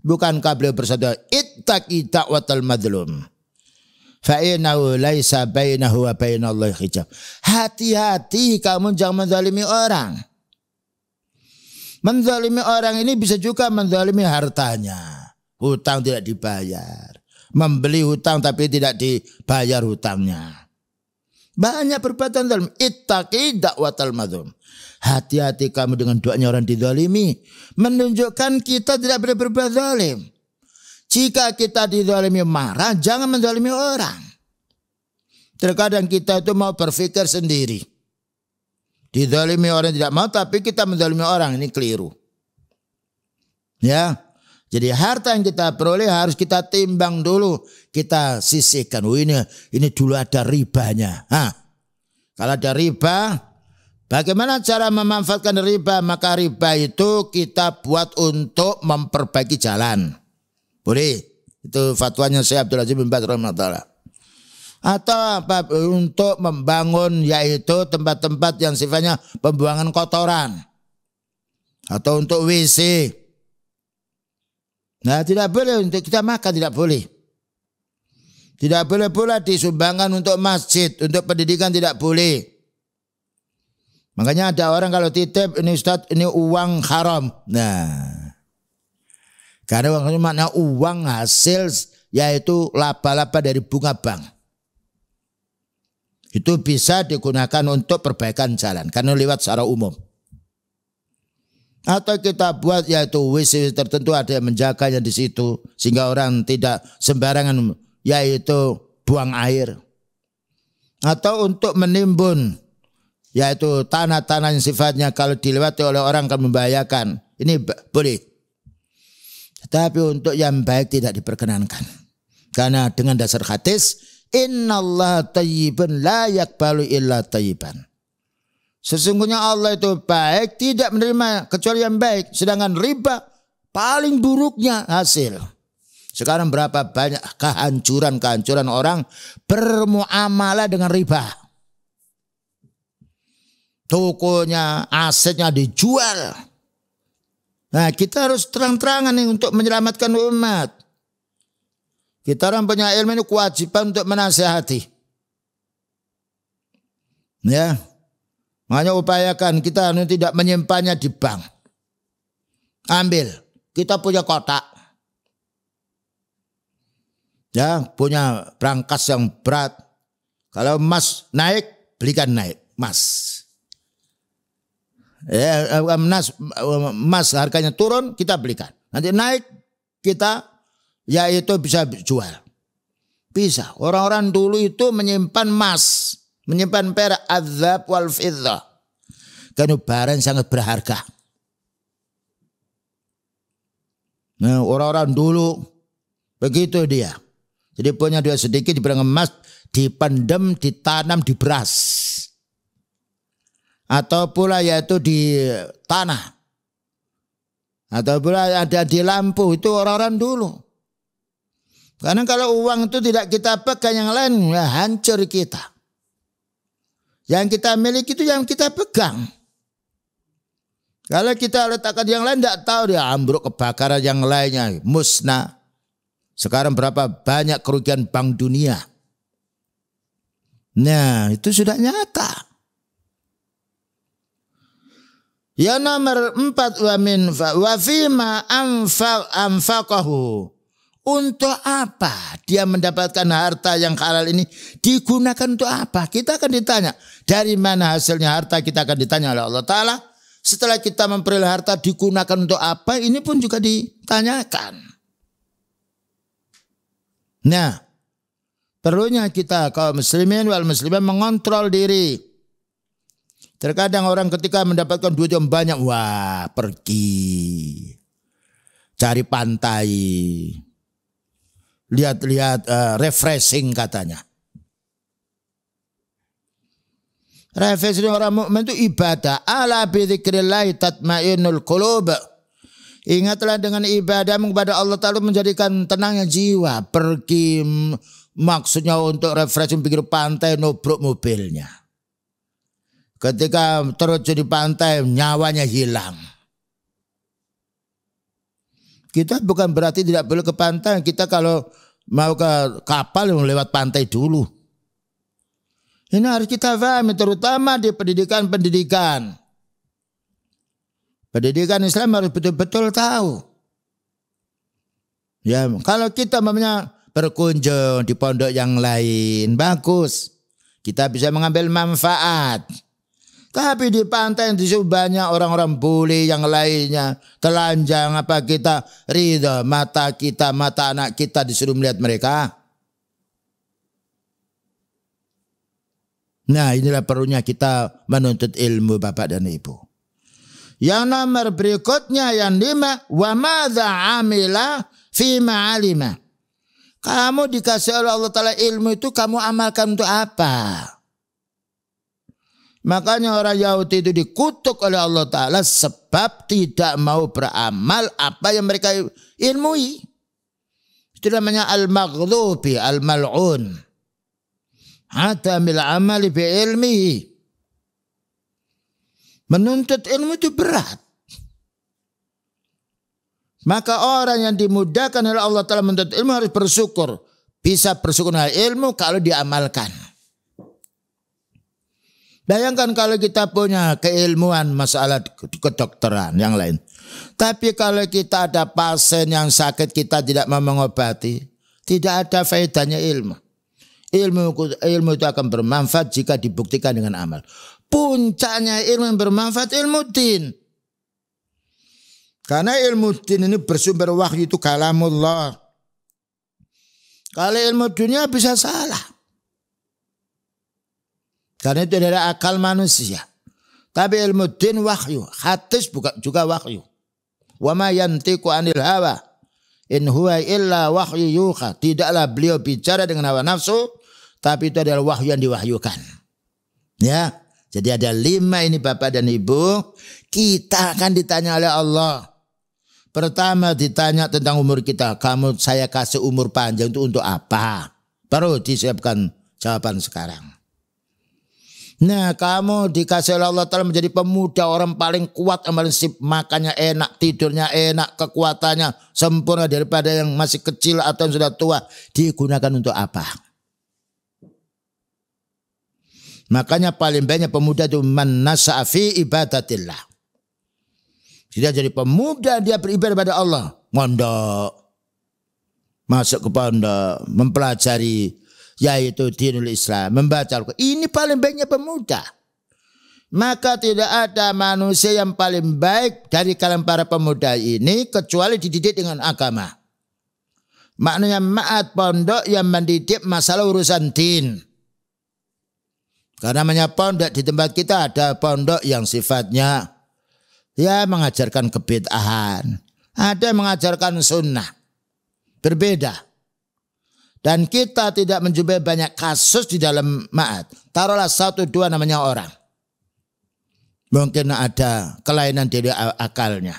Bukankah beliau bersabda, ittaqi da'watal madlum fa innahu laisa bainahu wa bainallahi hijab. Hati-hati kamu jangan menzalimi orang. Menzalimi orang ini bisa juga menzalimi hartanya. Hutang tidak dibayar. Membeli hutang tapi tidak dibayar hutangnya. Banyak perbuatan zalim. Ittaqi da'watal madlum. Hati-hati kamu dengan doanya orang dizalimi. Menunjukkan kita tidak boleh berbuat zalim. Jika kita dizalimi marah, jangan menzalimi orang. Terkadang kita itu mau berpikir sendiri. Dizalimi orang tidak mau, tapi kita menzalimi orang, ini keliru. Ya, jadi harta yang kita peroleh harus kita timbang dulu, kita sisihkan. Oh, ini dulu ada ribanya. Kalau ada riba, bagaimana cara memanfaatkan riba? Maka riba itu kita buat untuk memperbaiki jalan. Boleh. Itu fatwanya Syekh Abdul Aziz bin Baz rahimahullah. Atau apa, untuk membangun yaitu tempat-tempat yang sifatnya pembuangan kotoran. Atau untuk WC. Nah, tidak boleh untuk kita makan, tidak boleh. Tidak boleh pula disumbangkan untuk masjid, untuk pendidikan tidak boleh. Makanya ada orang kalau titip, ini Ustaz, ini uang haram. Nah, karena uang makna uang hasil yaitu laba-laba dari bunga bank. Itu bisa digunakan untuk perbaikan jalan karena lewat secara umum. Atau kita buat yaitu WC tertentu ada yang menjaganya di situ sehingga orang tidak sembarangan yaitu buang air. Atau untuk menimbun yaitu tanah-tanah yang sifatnya kalau dilewati oleh orang akan membahayakan. Ini boleh. Tetapi untuk yang baik tidak diperkenankan. Karena dengan dasar hadis, innallaha thayyibun la yaqbalu illa thayyiban. Sesungguhnya Allah itu baik, tidak menerima kecuali yang baik. Sedangkan riba paling buruknya hasil. Sekarang berapa banyak kehancuran orang bermuamalah dengan riba. Tokonya, asetnya dijual. Nah, kita harus terang-terangan nih untuk menyelamatkan umat. Kita orang punya ilmu ini kewajiban untuk menasihati. Ya. Makanya upayakan kita tidak menyimpannya di bank. Ambil. Kita punya kotak. Ya, punya brankas yang berat. Kalau emas naik, belikan naik. Emas. Ya, emas harganya turun, kita belikan. Nanti naik, kita yaitu bisa jual. Bisa. Orang-orang dulu itu menyimpan emas, menyimpan perak, adzab wal fiddah. Karena barang sangat berharga. Nah, orang-orang dulu begitu dia. Jadi punya dia sedikit diberi emas, dipendam, ditanam di beras. atau pula yaitu di tanah, atau pula ada di lampu, itu orang-orang dulu. Karena kalau uang itu tidak kita pegang, yang lain ya hancur kita. Yang kita miliki itu yang kita pegang. Kalau kita letakkan yang lain tidak tahu, dia ambruk, kebakaran yang lainnya musnah. Sekarang berapa banyak kerugian Bank Dunia. Nah, itu sudah nyata. Yang nomor 4, wa fima anfaqahu. Untuk apa dia mendapatkan harta yang halal ini? Digunakan untuk apa? Kita akan ditanya. Dari mana hasilnya harta? Kita akan ditanya oleh Allah Ta'ala. Setelah kita memperoleh harta, digunakan untuk apa? Ini pun juga ditanyakan. Nah, perlunya kita kaum muslimin wal muslimat mengontrol diri. Terkadang orang ketika mendapatkan duit yang banyak, wah pergi cari pantai, lihat-lihat refreshing katanya. Refreshing orang mukmin itu ibadah. Ala bi dzikrillah tatmainnul qulub. Ingatlah dengan ibadahmu kepada Allah Ta'ala menjadikan tenangnya jiwa. Pergi maksudnya untuk refreshing pinggir pantai, nubruk mobilnya. Ketika terjun di pantai, nyawanya hilang. Kita bukan berarti tidak boleh ke pantai. Kita kalau mau ke kapal yang lewat pantai dulu. Ini harus kita pahami, terutama di pendidikan-pendidikan. Pendidikan Islam harus betul-betul tahu. Ya, kalau kita berkunjung di pondok yang lain, bagus. Kita bisa mengambil manfaat. Tapi di pantai yang disitu banyak orang-orang bule yang lainnya, telanjang, apa kita ridha mata kita, mata anak kita disuruh melihat mereka? Nah, inilah perlunya kita menuntut ilmu Bapak dan Ibu. Yang nomor berikutnya yang 5, wa madza amila fi ma'alima. Kamu dikasih oleh Allah Ta'ala ilmu itu, kamu amalkan untuk apa? Makanya orang Yahudi itu dikutuk oleh Allah Ta'ala sebab tidak mau beramal apa yang mereka ilmui. Itu namanya al-maghdubi, al-mal'un. Adamil amali bi ilmihi. Menuntut ilmu itu berat. Maka orang yang dimudahkan oleh Allah Ta'ala menuntut ilmu harus bersyukur. Bisa bersyukur dengan ilmu kalau diamalkan. Bayangkan kalau kita punya keilmuan masalah kedokteran yang lain. Tapi kalau kita ada pasien yang sakit, kita tidak mau mengobati, tidak ada faedahnya ilmu. Ilmu itu akan bermanfaat jika dibuktikan dengan amal. Puncaknya ilmu yang bermanfaat ilmu din. Karena ilmu din ini bersumber wahyu, itu kalamullah. Kalau ilmu dunia bisa salah. Karena itu dari akal manusia. Tapi ilmu din wahyu. Hadis juga wahyu. Wa ma yantiqu anil hawa in huwa illa wahyu yuha. Tidaklah beliau bicara dengan hawa nafsu, tapi itu adalah wahyu yang diwahyukan. Ya. Jadi ada 5 ini Bapak dan Ibu. Kita akan ditanya oleh Allah. Pertama ditanya tentang umur kita. Saya kasih umur panjang itu untuk apa? Baru disiapkan jawaban sekarang. Nah, kamu dikasih oleh Allah Ta'ala menjadi pemuda, orang paling kuat, paling sip, makannya enak, tidurnya enak, kekuatannya sempurna daripada yang masih kecil atau yang sudah tua. Digunakan untuk apa? Makanya paling banyak pemuda itu man nasa'a fi ibadatillah. Dia jadi pemuda, dia beribadah pada Allah. Mondok, masuk ke pondok, mempelajari yaitu dinul Islam, membaca Al-Quran. Ini paling baiknya pemuda. Maka tidak ada manusia yang paling baik dari kalangan para pemuda ini kecuali dididik dengan agama. Maknanya ma'at pondok yang mendidik masalah urusan din. Karena namanya pondok di tempat kita ada pondok yang sifatnya ya mengajarkan kebid'ahan. Ada yang mengajarkan sunnah. Berbeda. Dan kita tidak menjumpai banyak kasus di dalam ma'at. Taruhlah 1-2 namanya orang. Mungkin ada kelainan dari akalnya.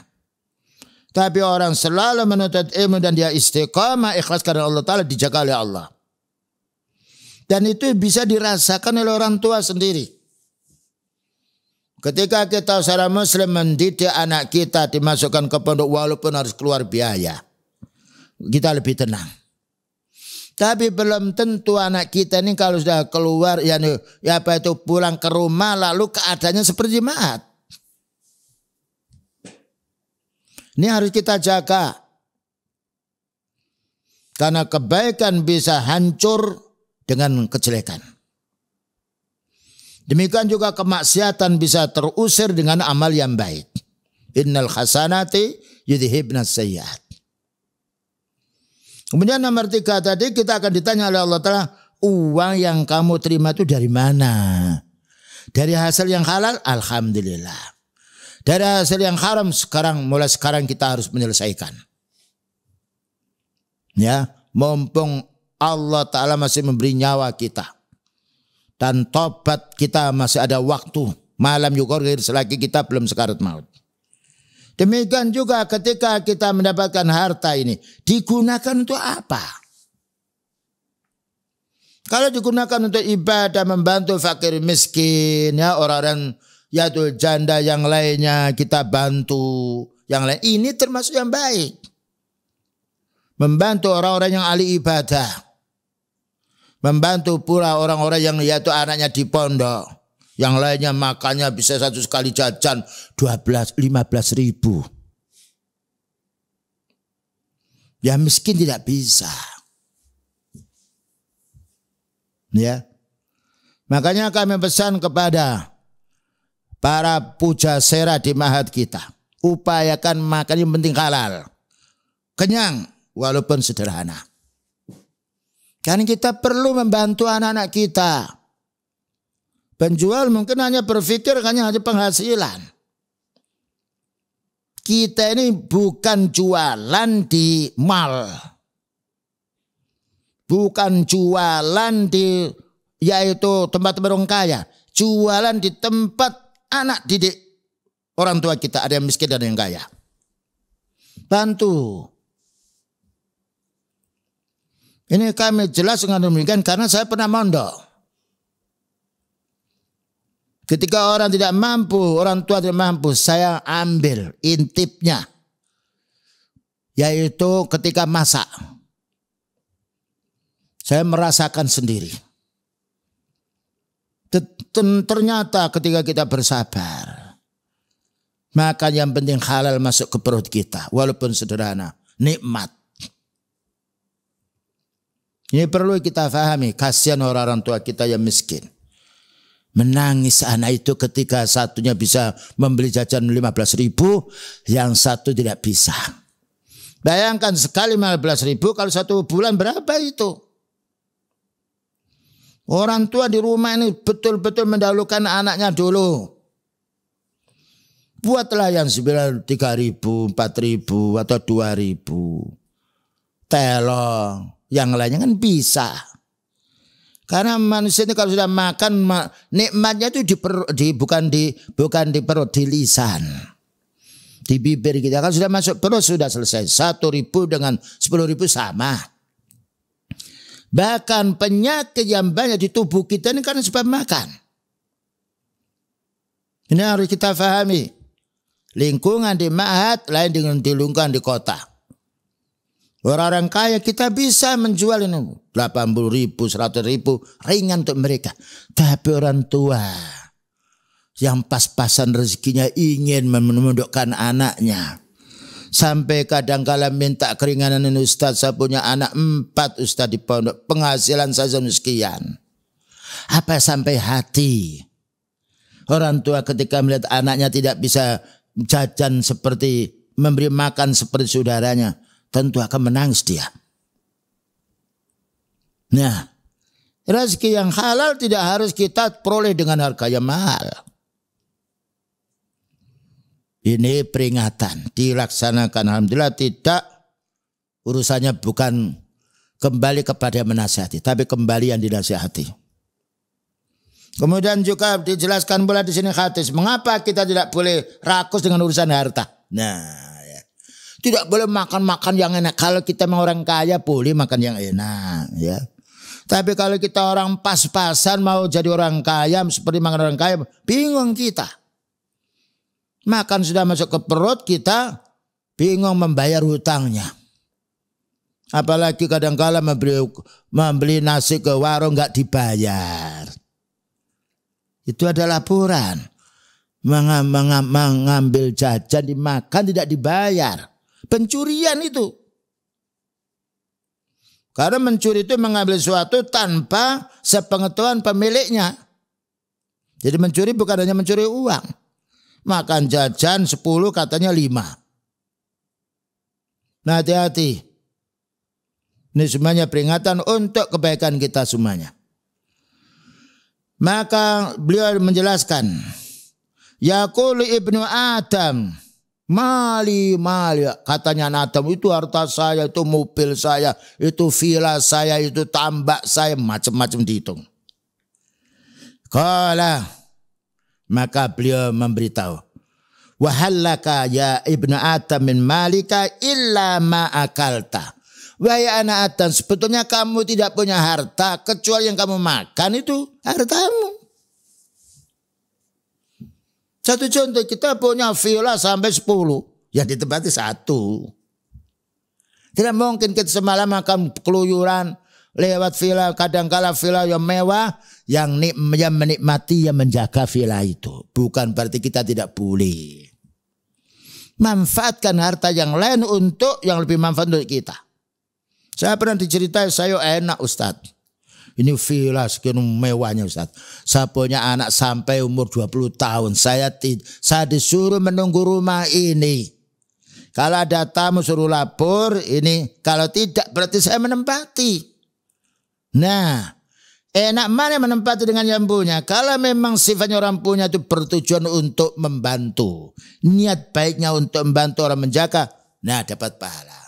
Tapi orang selalu menuntut ilmu dan dia istiqamah ikhlas karena Allah Ta'ala, dijaga oleh Allah. Dan itu bisa dirasakan oleh orang tua sendiri. Ketika kita seorang muslim mendidik anak kita dimasukkan ke pondok walaupun harus keluar biaya, kita lebih tenang. Tapi belum tentu anak kita ini kalau sudah keluar pulang ke rumah lalu keadaannya seperti Maat. Ini harus kita jaga. Karena kebaikan bisa hancur dengan kejelekan. Demikian juga kemaksiatan bisa terusir dengan amal yang baik. Innal hasanati yudhibnas sayyiat. Kemudian nomor 3 tadi kita akan ditanya oleh Allah Ta'ala, uang yang kamu terima itu dari mana? Dari hasil yang halal, alhamdulillah. Dari hasil yang haram, mulai sekarang kita harus menyelesaikan. Ya, mumpung Allah Ta'ala masih memberi nyawa kita. Dan tobat kita masih ada waktu. Malam yuqorgir selagi kita belum sekarat maut. Demikian juga ketika kita mendapatkan harta ini, digunakan untuk apa? Kalau digunakan untuk ibadah, membantu fakir miskin, ya orang-orang yatul janda yang lainnya kita bantu. Yang lain ini termasuk yang baik. Membantu orang-orang yang ahli ibadah. Membantu pula orang-orang yang yaitu anaknya di pondok. Yang lainnya makannya bisa satu sekali jajan 12-15 ribu. Ya miskin tidak bisa. Ya. Makanya kami pesan kepada para pujasera di mahat kita, upayakan makan yang penting halal. Kenyang walaupun sederhana. Karena kita perlu membantu anak-anak kita. Penjual mungkin hanya berpikir hanya penghasilan. Kita ini bukan jualan di mall. Bukan jualan di yaitu tempat-tempat orang kaya. Jualan di tempat anak didik orang tua kita. Ada yang miskin dan ada yang kaya. Bantu. Ini kami jelas dengan demikian karena saya pernah mondok. Ketika orang tidak mampu, orang tua tidak mampu, saya ambil intipnya. Yaitu ketika masak. Saya merasakan sendiri. Ternyata ketika kita bersabar, maka yang penting halal masuk ke perut kita. Walaupun sederhana, nikmat. Ini perlu kita pahami, kasihan orang-orang tua kita yang miskin. Menangis anak itu ketika satunya bisa membeli jajan 15 ribu, yang satu tidak bisa. Bayangkan sekali 15 ribu, kalau 1 bulan berapa itu? Orang tua di rumah ini betul-betul mendahulukan anaknya dulu. Buatlah yang 3 ribu, 4 ribu, atau 2 ribu. Telong, yang lainnya kan bisa. Karena manusia ini kalau sudah makan nikmatnya itu bukan di perut, di lisan, di bibir kita. Kalau sudah masuk perut sudah selesai. 1 ribu dengan 10 ribu sama. Bahkan penyakit yang banyak di tubuh kita ini karena sebab makan. Ini harus kita pahami. Lingkungan di ma'had lain dengan di lingkungan di kota. Orang-orang kaya kita bisa menjual ini 80 ribu, 100 ribu, ringan untuk mereka. Tapi orang tua yang pas-pasan rezekinya ingin menundukkan anaknya. Sampai kadang-kala minta keringanan ini, Ustaz, saya punya anak 4 Ustaz di pondok, penghasilan saja sekian. Apa sampai hati orang tua ketika melihat anaknya tidak bisa jajan seperti, memberi makan seperti saudaranya, tentu akan menangis dia. Nah, rezeki yang halal tidak harus kita peroleh dengan harga yang mahal. Ini peringatan, dilaksanakan. Alhamdulillah tidak, urusannya bukan kembali kepada yang menasihati, tapi kembali yang dinasihati. Kemudian juga dijelaskan pula di sini hadis, mengapa kita tidak boleh rakus dengan urusan harta. Nah, ya. Tidak boleh makan-makan yang enak. Kalau kita memang orang kaya boleh makan yang enak, ya. Tapi kalau kita orang pas-pasan mau jadi orang kaya seperti makan orang kaya, bingung kita. Makan sudah masuk ke perut, kita bingung membayar hutangnya. Apalagi kadang-kala membeli nasi ke warung nggak dibayar. Itu ada laporan. Mengambil jajan dimakan tidak dibayar. Pencurian itu. Karena mencuri itu mengambil sesuatu tanpa sepengetahuan pemiliknya. Jadi mencuri bukan hanya mencuri uang. Makan jajan 10 katanya 5. Nah, hati-hati. Ini semuanya peringatan untuk kebaikan kita semuanya. Maka beliau menjelaskan, yaqulu ibnu Adam, mali, katanya Adam, itu harta saya, itu mobil saya, itu villa saya, itu tambak saya, macam-macam dihitung. Qala, maka beliau memberitahu, wahallaka ya ibnu Adam min malika illa ma akalta. Wahai anak Adam, sebetulnya kamu tidak punya harta kecuali yang kamu makan itu hartamu. Satu contoh, kita punya villa sampai 10, yang ditempati 1. Tidak mungkin kita semalam akan keluyuran lewat villa, kadangkala villa yang mewah, yang menikmati, yang menjaga villa itu. Bukan berarti kita tidak boleh. Manfaatkan harta yang lain untuk yang lebih manfaat untuk kita. Saya pernah diceritain, saya enak Ustadz. Ini villa sekian mewahnya Ustadz. Saya punya anak sampai umur 20 tahun. Saya disuruh menunggu rumah ini. Kalau ada tamu suruh lapor ini. Kalau tidak berarti saya menempati. Nah, enak mana menempati dengan yang punya. Kalau memang sifatnya orang punya itu bertujuan untuk membantu. Niat baiknya untuk membantu orang menjaga. Nah, dapat pahala.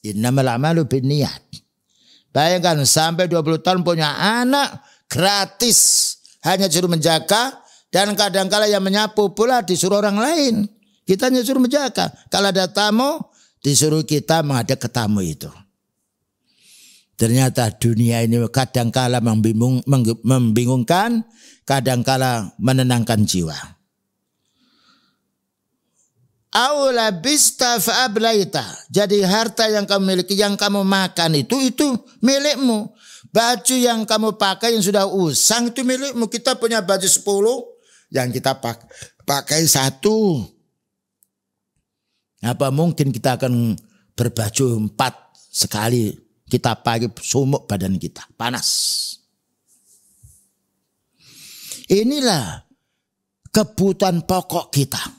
Innamal a'malu binniyat. Bayangkan sampai 20 tahun punya anak gratis. Hanya suruh menjaga. Dan kadang-kala yang menyapu pula disuruh orang lain. Kita hanya suruh menjaga. Kalau ada tamu disuruh kita menghadap ke tamu itu. Ternyata dunia ini kadang-kala membingungkan. Kadang-kala menenangkan jiwa. Aula bista fa'ablaita. Jadi harta yang kamu miliki, yang kamu makan itu milikmu. Baju yang kamu pakai yang sudah usang itu milikmu. Kita punya baju 10, yang kita pakai 1. Apa mungkin kita akan berbaju 4 sekali kita pakai sumuk badan kita, panas. Inilah kebutuhan pokok kita.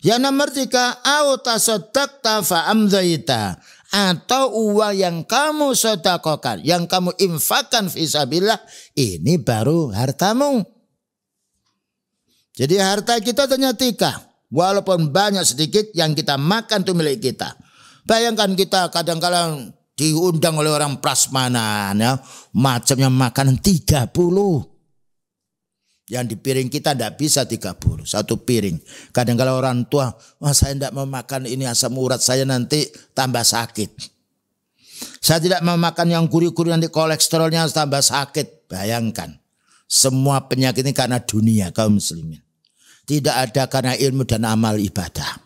Yang nomor 3, au tasaddaqta fa amdaita, atau uang yang kamu sedekahkan, yang kamu infakkan fisabilillah, ini baru hartamu. Jadi harta kita ternyata 3, walaupun banyak sedikit yang kita makan itu milik kita. Bayangkan kita kadang-kadang diundang oleh orang prasmanan, ya, macamnya makanan 30. Yang di piring kita tidak bisa 30. 1 piring. Kadang-kadang orang tua, wah saya tidak mau makan ini, asam urat saya nanti tambah sakit. Saya tidak mau makan yang gurih-gurih, nanti kolesterolnya tambah sakit. Bayangkan. Semua penyakit ini karena dunia kaum muslimin. Tidak ada karena ilmu dan amal ibadah.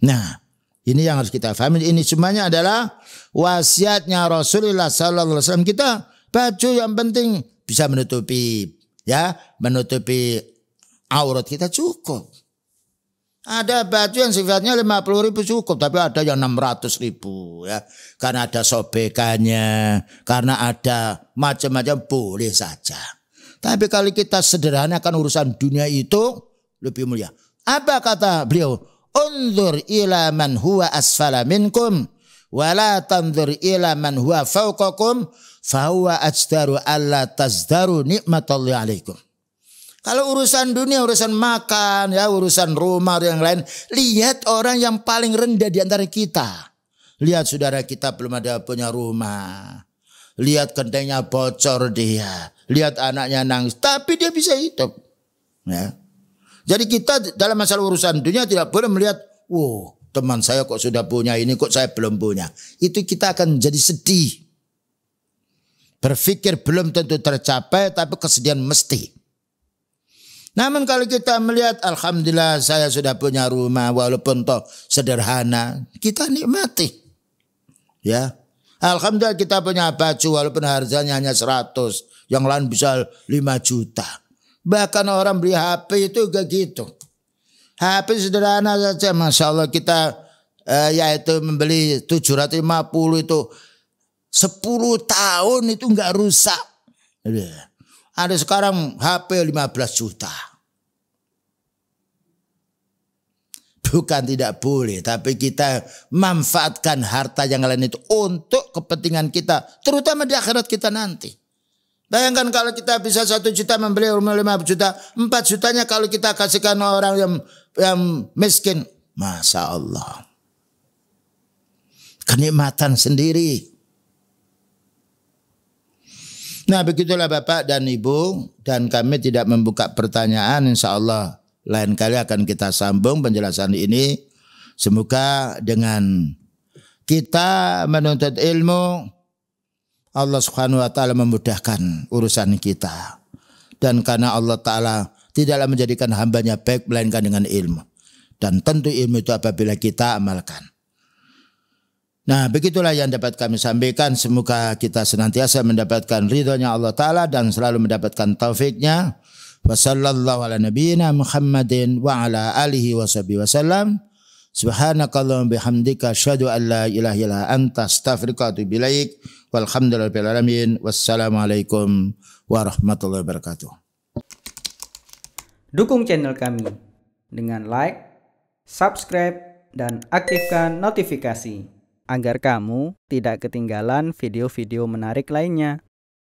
Nah, ini yang harus kita pahami. Ini semuanya adalah wasiatnya Rasulullah SAW. Kita baju yang penting bisa menutupi, ya, menutupi aurat kita cukup. Ada baju yang sifatnya 50.000 cukup, tapi ada yang 600.000, ya, karena ada sobekannya, karena ada macam-macam, boleh saja. Tapi kalau kita sederhanakan urusan dunia itu lebih mulia. Apa kata beliau? Unzur ila man huwa asfala minkum wala tanzur ila man huwa fawqakum fahuwa ajdaru alla tazdaru nikmatallahi alaikum. Kalau urusan dunia, urusan makan, ya, urusan rumah yang lain, lihat orang yang paling rendah di antara kita. Lihat saudara kita belum ada punya rumah. lihat gentengnya bocor dia, lihat anaknya nangis, tapi dia bisa hidup. Ya. Jadi kita dalam masalah urusan dunia tidak boleh melihat, wow, teman saya kok sudah punya ini, kok saya belum punya. Itu kita akan jadi sedih. Berpikir belum tentu tercapai, tapi kesedihan mesti. Namun kalau kita melihat, alhamdulillah saya sudah punya rumah, walaupun toh sederhana, kita nikmati. Ya, alhamdulillah kita punya baju, walaupun harganya hanya 100, yang lain bisa 5 juta. Bahkan orang beli HP itu juga gitu. HP sederhana saja, Masya Allah kita yaitu membeli 750 itu 10 tahun itu enggak rusak. Ada sekarang HP 15 juta. Bukan tidak boleh, tapi kita manfaatkan harta yang lain itu untuk kepentingan kita, terutama di akhirat kita nanti. Bayangkan kalau kita bisa 1 juta membeli rumah 5 juta, 4 jutanya kalau kita kasihkan orang yang miskin. Masya Allah. Kenikmatan sendiri. Nah begitulah Bapak dan Ibu, dan kami tidak membuka pertanyaan, insya Allah lain kali akan kita sambung penjelasan ini. Semoga dengan kita menuntut ilmu, Allah Subhanahu wa taala memudahkan urusan kita. Dan karena Allah taala tidaklah menjadikan hambanya baik melainkan dengan ilmu. Dan tentu ilmu itu apabila kita amalkan. Nah begitulah yang dapat kami sampaikan. Semoga kita senantiasa mendapatkan ridhonya Allah Ta'ala dan selalu mendapatkan taufiknya. Wa sallallahu ala nabiyyina Muhammadin wa ala alihi wa sahbihi wasallam. Subhanakallahumma bihamdika asyhadu an la ilaha illa anta astaghfiruka wa atubu ilaik. Walhamdulillahil alamin. Wassalamualaikum warahmatullahi wabarakatuh. Dukung channel kami dengan like, subscribe, dan aktifkan notifikasi agar kamu tidak ketinggalan video-video menarik lainnya.